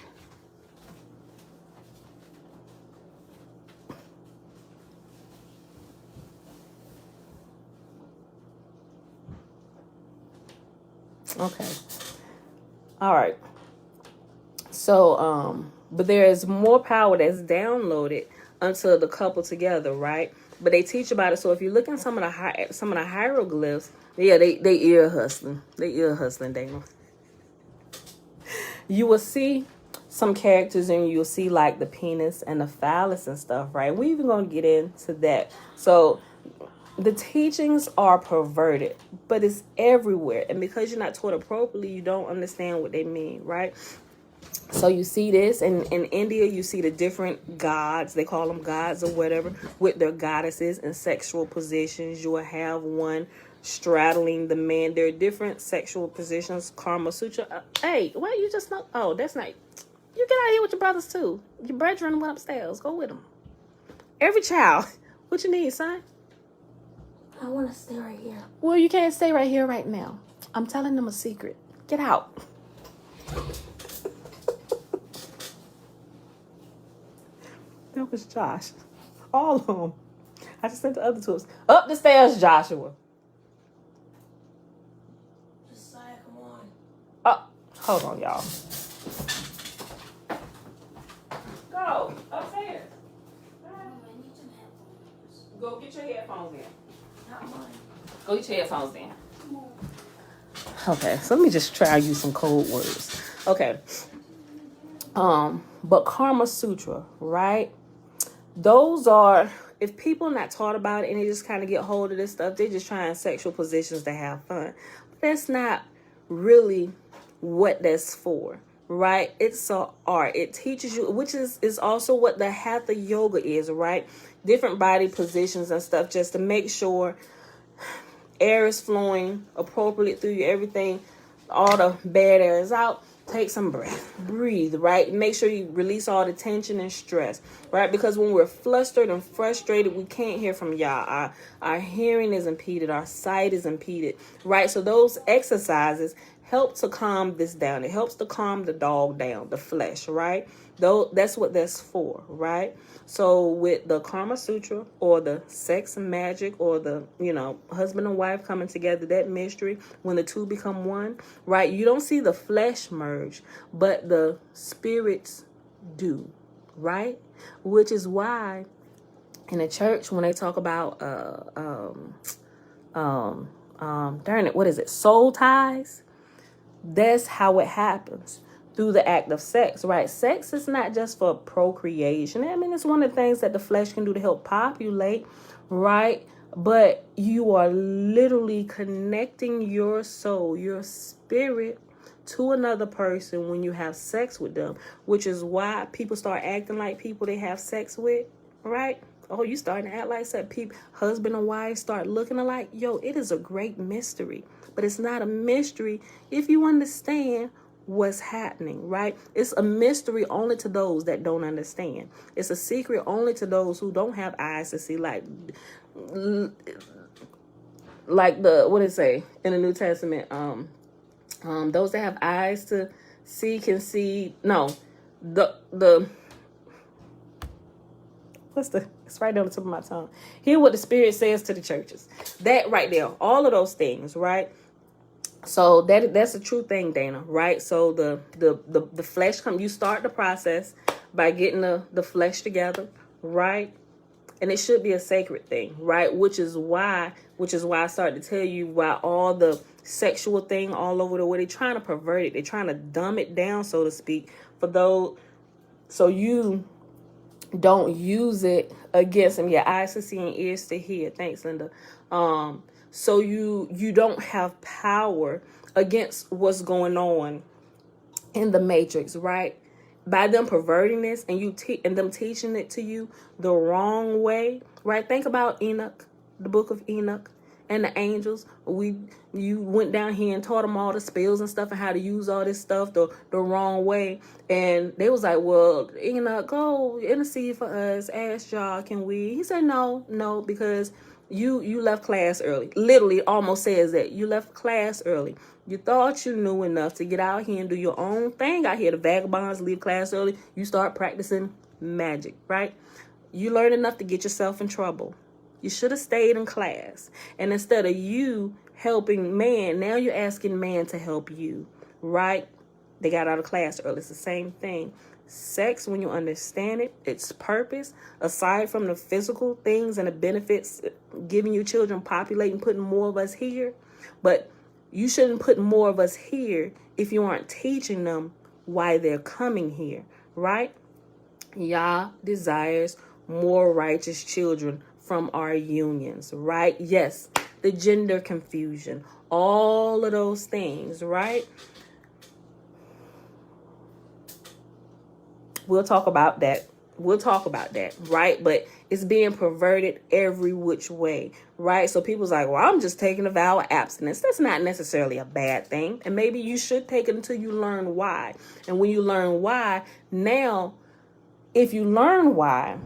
Okay. All right. So, but there is more power that's downloaded unto the couple together, right? But they teach about it. So if you look at some of the hieroglyphs, yeah, they ear hustling. They ear hustling, Dana. You will see some characters and you'll see like the penis and the phallus and stuff, right? We're even going to get into that. So the teachings are perverted, but it's everywhere. And because you're not taught appropriately, you don't understand what they mean, right? So you see this in India, you see the different gods, they call them gods or whatever, with their goddesses in sexual positions. You will have one straddling the man. There are different sexual positions. Karma Sutra. Hey, why you just not? Oh, that's not. You get out here with your brothers too. Your brethren went upstairs. Go with them. Every child. What you need, son? I want to stay right here. Well, you can't stay right here right now. I'm telling them a secret. Get out. That was Josh. All of them. I just sent the other two. Up the stairs, Joshua. Josiah, come on. Oh, hold on, y'all. Go upstairs. I need some headphones. Go get your headphones in. Not mine. Go get your headphones in. Come on. Okay, so let me just try to use some code words. Okay. But Karma Sutra, right? Those are, if people not taught about it and they just kind of get hold of this stuff, they just trying sexual positions to have fun. But that's not really what that's for, right? It's an art. It teaches you, which is also what the Hatha Yoga is, right? Different body positions and stuff just to make sure air is flowing appropriately through you, everything, all the bad air is out. Take some breath, breathe, right? Make sure you release all the tension and stress, right? Because when we're flustered and frustrated, we can't hear from y'all. Our hearing is impeded, our sight is impeded, right? So those exercises help to calm this down. It helps to calm the dog down, the flesh, right? Though that's what that's for, right? So with the Karma Sutra or the sex and magic or the, husband and wife coming together, that mystery, when the two become one, right? You don't see the flesh merge, but the spirits do, right? Which is why in the church, when they talk about, soul ties, that's how it happens. Through the act of sex, right? Sex is not just for procreation. I mean, it's one of the things that the flesh can do to help populate, right? But you are literally connecting your soul, your spirit, to another person when you have sex with them, which is why people start acting like people they have sex with, right? Oh, you starting to act like that. People, husband and wife start looking alike. Yo, it is a great mystery, but it's not a mystery if you understand what's happening, right? It's a mystery only to those that don't understand. It's a secret only to those who don't have eyes to see, like the, what did it say in the New Testament? Those that have eyes to see can see. No, it's right on the tip of my tongue. Hear what the Spirit says to the churches. That right there, all of those things, right? So that's a true thing, Dana, right? So the flesh you start the process by getting the flesh together, right? And it should be a sacred thing, right? Which is why I started to tell you why all the sexual thing all over the way, they're trying to pervert it. They're trying to dumb it down, so to speak, for those, so you don't use it against them. Your eyes to see and ears to hear. Thanks, Linda. So you don't have power against what's going on in the matrix, right? By them perverting this and and them teaching it to you the wrong way, right? Think about Enoch, the book of Enoch, and the angels. You went down here and taught them all the spells and stuff and how to use all this stuff the wrong way. And they was like, well, Enoch, go intercede for us. Ask y'all, can we? He said, no, because you left class early. Literally, it almost says that you left class early. You thought you knew enough to get out here and do your own thing out here. The vagabonds leave class early. You start practicing magic, right? You learn enough to get yourself in trouble. You should have stayed in class. And instead of you helping man, now you're asking man to help you, right? They got out of class early. It's the same thing. Sex, when you understand it, its purpose, aside from the physical things and the benefits, giving you children, populating, putting more of us here. But you shouldn't put more of us here if you aren't teaching them why they're coming here, right? Yah desires more righteous children from our unions, right? Yes, the gender confusion, all of those things, right? We'll talk about that, right? But it's being perverted every which way, right? So people's like, well, I'm just taking a vow of abstinence. That's not necessarily a bad thing. And maybe you should take it until you learn why. And when you learn why, now, if you learn why,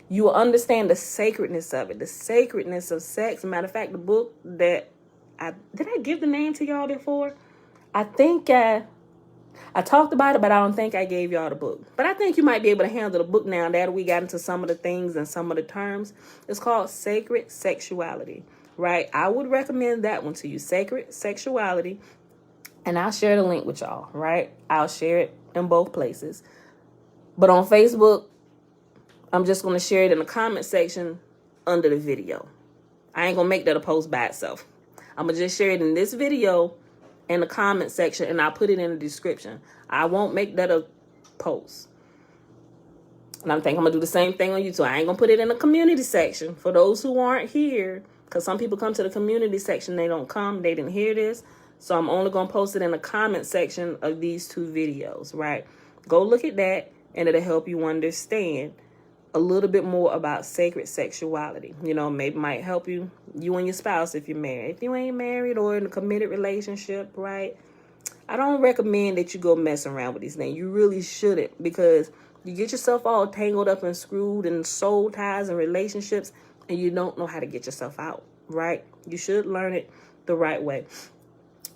you will understand the sacredness of it, the sacredness of sex. Matter of fact, the book that did I give the name to y'all before? I think I talked about it, but I don't think I gave y'all the book. But I think you might be able to handle the book now that we got into some of the things and some of the terms. It's called Sacred Sexuality, right? I would recommend that one to you, Sacred Sexuality. And I'll share the link with y'all, right? I'll share it in both places. But on Facebook, I'm just going to share it in the comment section under the video. I ain't going to make that a post by itself. I'm going to just share it in this video in the comment section, and I'll put it in the description. I won't make that a post. And I'm thinking I'm going to do the same thing on YouTube. I ain't going to put it in the community section for those who aren't here, because some people come to the community section, they don't come, they didn't hear this. So I'm only going to post it in the comment section of these two videos, right? Go look at that, and it'll help you understand a little bit more about sacred sexuality. You know, maybe might help you and your spouse if you're married. If you ain't married or in a committed relationship, right? I don't recommend that you go mess around with these things. You really shouldn't, because you get yourself all tangled up and screwed in soul ties and relationships, and you don't know how to get yourself out, right? You should learn it the right way.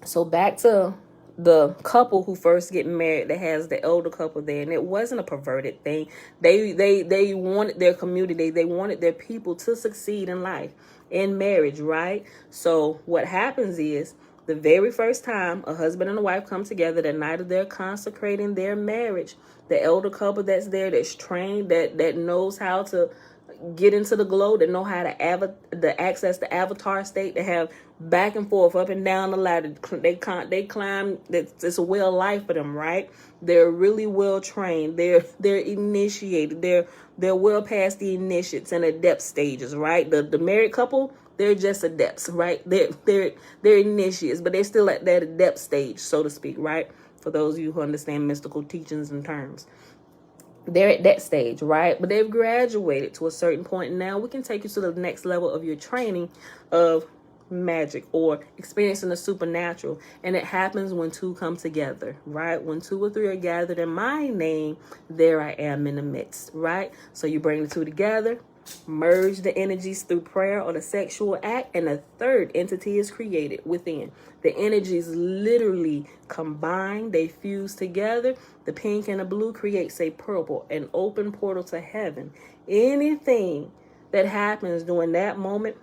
So back to the couple who first get married that has the elder couple there, and it wasn't a perverted thing. They wanted their community, they wanted their people to succeed in life, in marriage, right? So what happens is, the very first time a husband and a wife come together, the night of their consecrating their marriage, the elder couple that's there, that's trained, that knows how to get into the glow, that know how to access the avatar state, to have back and forth, up and down the ladder. They climb. It's a way of life for them, right? They're really well trained. They're initiated. They're well past the initiates and adept stages, right? The married couple, they're just adepts, right? They're initiates, but they're still at that adept stage, so to speak, right? For those of you who understand mystical teachings and terms. They're at that stage, right? But they've graduated to a certain point. Now we can take you to the next level of your training of magic or experiencing the supernatural. And it happens when two come together, right? When 2 or 3 are gathered in my name, there I am in the midst, right? So you bring the two together, merge the energies through prayer or the sexual act, and a third entity is created within. The energies literally combine, they fuse together. The pink and the blue creates a purple, an open portal to heaven. Anything that happens during that moment,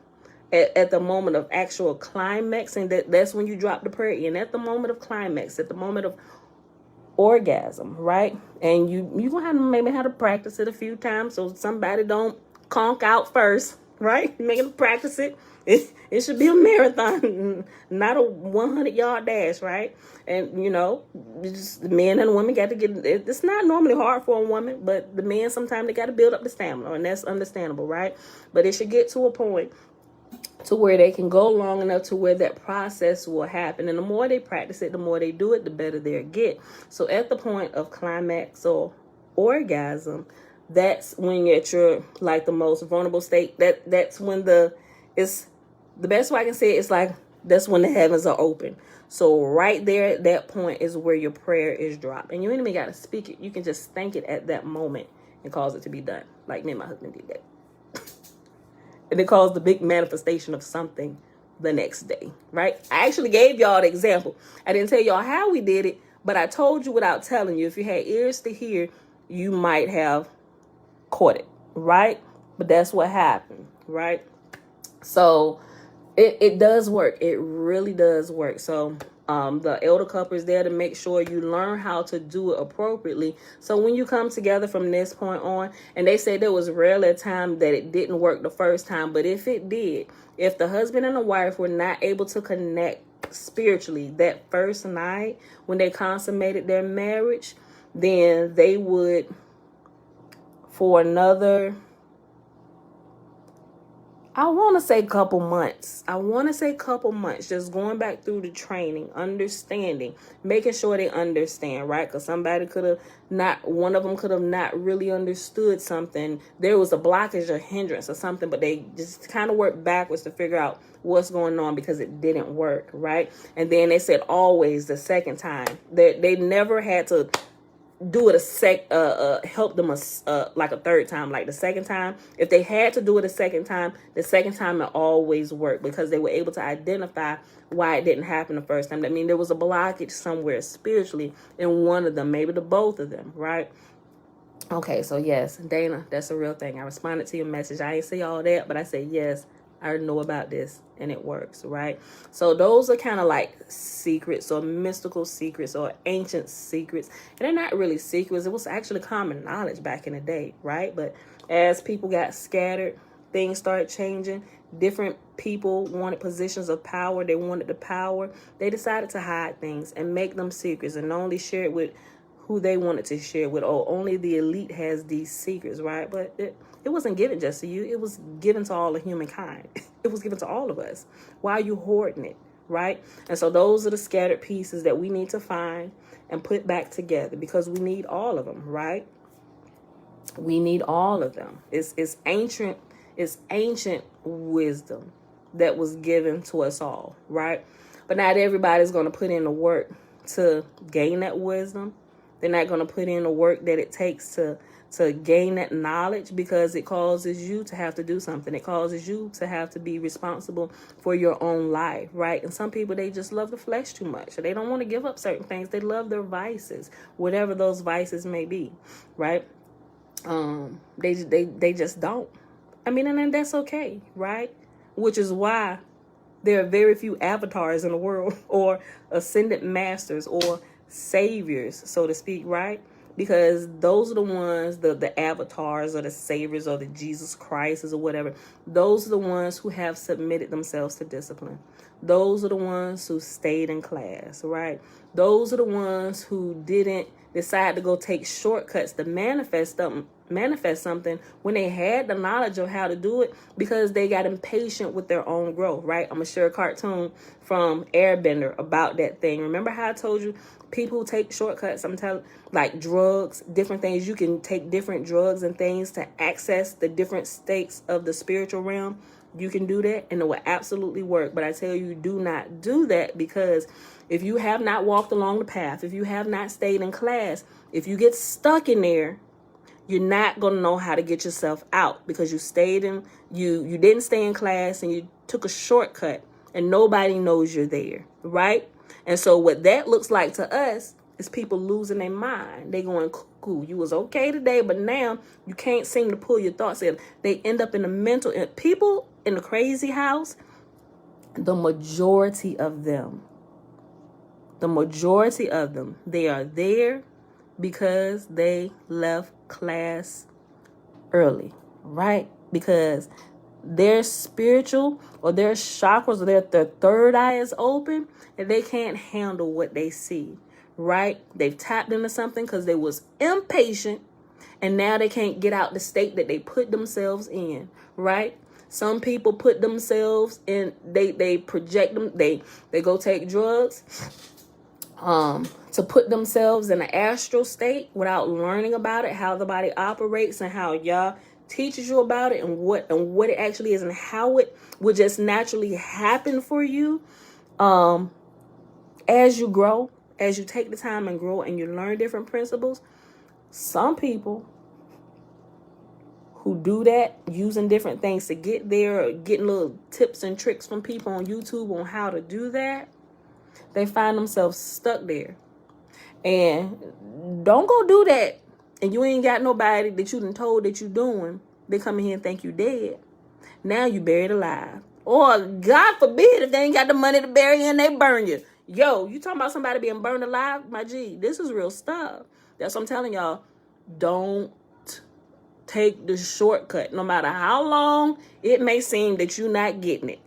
at the moment of actual climax, and that's when you drop the prayer in, at the moment of climax, at the moment of orgasm, right? And you gonna have to practice it a few times so somebody don't conk out first, right? Make them practice it. It should be a marathon, not a 100-yard dash, right? And just the men and the women got to get. It's not normally hard for a woman, but the men sometimes they got to build up the stamina, and that's understandable, right? But it should get to a point to where they can go long enough to where that process will happen. And the more they practice it, the more they do it, the better they'll get. So at the point of climax or orgasm, that's when you're at your, like, the most vulnerable state. That's when it's the best way I can say it is like, that's when the heavens are open. So right there at that point is where your prayer is dropped. And you ain't even got to speak it. You can just think it at that moment and cause it to be done. Like me and my husband did that. And it caused the big manifestation of something the next day, right? I actually gave y'all the example. I didn't tell y'all how we did it, but I told you without telling you. If you had ears to hear, you might have caught it, right? But that's what happened, right? So it does work. It really does work. So the elder couple is there to make sure you learn how to do it appropriately. So when you come together from this point on, and they said there was rarely a time that it didn't work the first time, but if it did, if the husband and the wife were not able to connect spiritually that first night when they consummated their marriage, then they would, for another, I want to say couple months, just going back through the training, understanding, making sure they understand, right? Because somebody one of them could have not really understood something. There was a blockage or hindrance or something, but they just kind of worked backwards to figure out what's going on because it didn't work, right? And then they said always the second time. They never had to do it help them like a third time. Like the second time, if they had to do it the second time it always worked, because they were able to identify why it didn't happen the first time. I mean, there was a blockage somewhere spiritually in one of them, maybe the both of them, right? Okay, so yes, Dana, that's a real thing. I responded to your message. I ain't say all that, but I said yes, I know about this and it works, right? So those are kind of like secrets or mystical secrets or ancient secrets. And they're not really secrets. It was actually common knowledge back in the day, right? But as people got scattered, things started changing. Different people wanted positions of power. They wanted the power. They decided to hide things and make them secrets and only share it with who they wanted to share with. Oh, only the elite has these secrets, right? But it wasn't given just to you. It was given to all of humankind. It was given to all of us. Why are you hoarding it, right? And so those are the scattered pieces that we need to find and put back together, because we need all of them, right? We need all of them. It's ancient wisdom that was given to us all, right? But not everybody's going to put in the work to gain that wisdom. They're not going to put in the work that it takes to gain that knowledge, because it causes you to have to do something. It causes you to have to be responsible for your own life, right? And some people, they just love the flesh too much. They don't want to give up certain things. They love their vices, whatever those vices may be, right? They just don't. I mean, and that's okay, right? Which is why there are very few avatars in the world, or ascended masters, or saviors, so to speak, right? Because those are the ones, the avatars or the saviors or the Jesus Christs or whatever. Those are the ones who have submitted themselves to discipline. Those are the ones who stayed in class, right? Those are the ones who didn't decide to go take shortcuts to manifest something when they had the knowledge of how to do it, because they got impatient with their own growth, right? I'm going to share a cartoon from Airbender about that thing. Remember how I told you people take shortcuts? I'm telling, like drugs, different things. You can take different drugs and things to access the different states of the spiritual realm. You can do that and it will absolutely work. But I tell you, do not do that, because if you have not walked along the path, if you have not stayed in class, if you get stuck in there, you're not going to know how to get yourself out, because you didn't stay in class and you took a shortcut and nobody knows you're there, right? And so what that looks like to us is people losing their mind. They going cuckoo. You was okay today, but now you can't seem to pull your thoughts in. They end up in the mental, people in the crazy house, the majority of them, they are there because they left class early, right? Because their spiritual or their chakras or their third eye is open and they can't handle what they see, right? They've tapped into something because they was impatient and now they can't get out the state that they put themselves in, right? Some people put themselves in, they project them, they go take drugs to put themselves in an astral state without learning about it, how the body operates, and how Yah teaches you about it, and what it actually is, and how it would just naturally happen for you as you grow, as you take the time and grow and you learn different principles. Some people who do that using different things to get there, or getting little tips and tricks from people on YouTube on how to do that, they find themselves stuck there. And don't go do that. And you ain't got nobody that you done told that you doing. They come in here and think you dead. Now you buried alive. Or God forbid, if they ain't got the money to bury you and they burn you. Yo, you talking about somebody being burned alive? My G, this is real stuff. That's what I'm telling y'all. Don't take the shortcut. No matter how long it may seem that you're not getting it.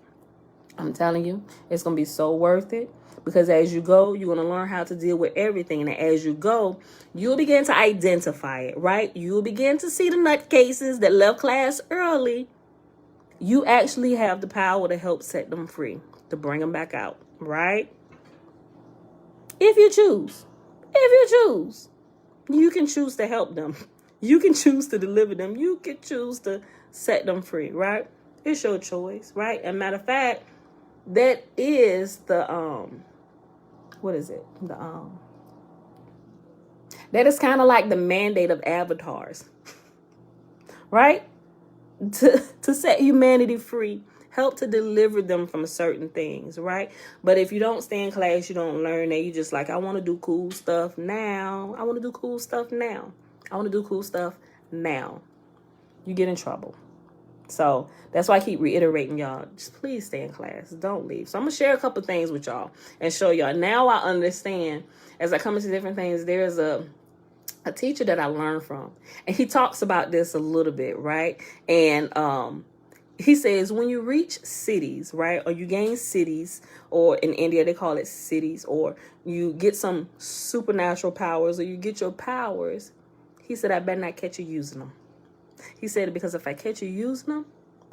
I'm telling you, it's going to be so worth it. Because as you go, you're going to learn how to deal with everything. And as you go, you'll begin to identify it, right? You'll begin to see the nutcases that left class early. You actually have the power to help set them free, to bring them back out, right? If you choose. You can choose to help them. You can choose to deliver them. You can choose to set them free, right? It's your choice, right? And matter of fact, that is the that is kind of like the mandate of avatars, right? To set humanity free, help to deliver them from certain things, right? But if you don't stay in class, you don't learn that. You just like, I want to do cool stuff now. You get in trouble. So that's why I keep reiterating, y'all, just please stay in class. Don't leave. So I'm going to share a couple things with y'all and show y'all. Now I understand, as I come into different things, there's a teacher that I learned from. And he talks about this a little bit, right? And he says when you reach cities, right, or you gain cities, or in India they call it cities, or you get some supernatural powers, or you get your powers, he said, I better not catch you using them. He said, because if I catch you using them,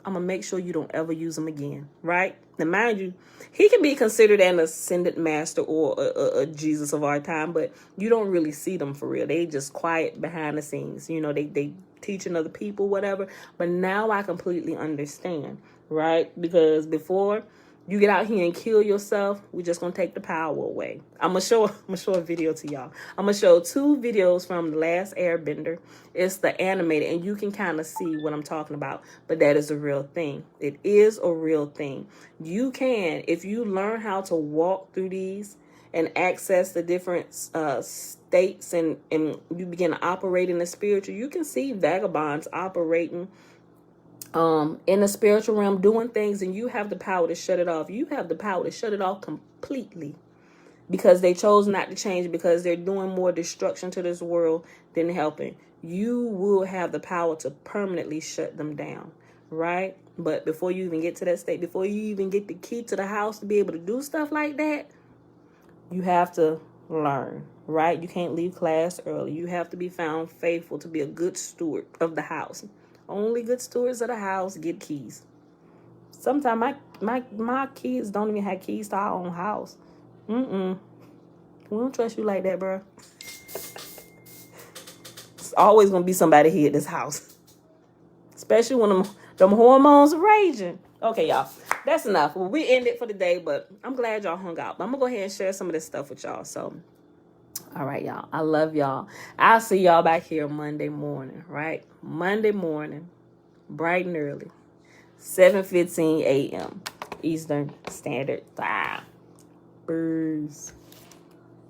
I'm going to make sure you don't ever use them again, right? Now, mind you, he can be considered an ascended master or a Jesus of our time, but you don't really see them for real. They just quiet behind the scenes. You know, they teaching other people, whatever. But now I completely understand, right? Because before you get out here and kill yourself, we're just going to take the power away. I'm going to show a video to y'all. I'm going to show 2 videos from The Last Airbender. It's the animated, and you can kind of see what I'm talking about. But that is a real thing. It is a real thing. You can, if you learn how to walk through these and access the different states, and you begin to operate in the spiritual, you can see vagabonds operating in the spiritual realm, doing things, and you have the power to shut it off. You have the power to shut it off completely because they chose not to change, because they're doing more destruction to this world than helping. You will have the power to permanently shut them down, right? But before you even get to that state, before you even get the key to the house to be able to do stuff like that, you have to learn, right? You can't leave class early. You have to be found faithful to be a good steward of the house. Only good stewards of the house get keys. Sometimes my kids don't even have keys to our own house. We don't trust you like that, bro. It's always gonna be somebody here at this house, especially when them hormones are raging. Okay, y'all, that's enough. Well, we end it for the day, but I'm glad y'all hung out. But I'm gonna go ahead and share some of this stuff with y'all. So, all right, y'all. I love y'all. I'll see y'all back here Monday morning, right? Monday morning, bright and early, 7:15 a.m. Eastern Standard Time. Peace.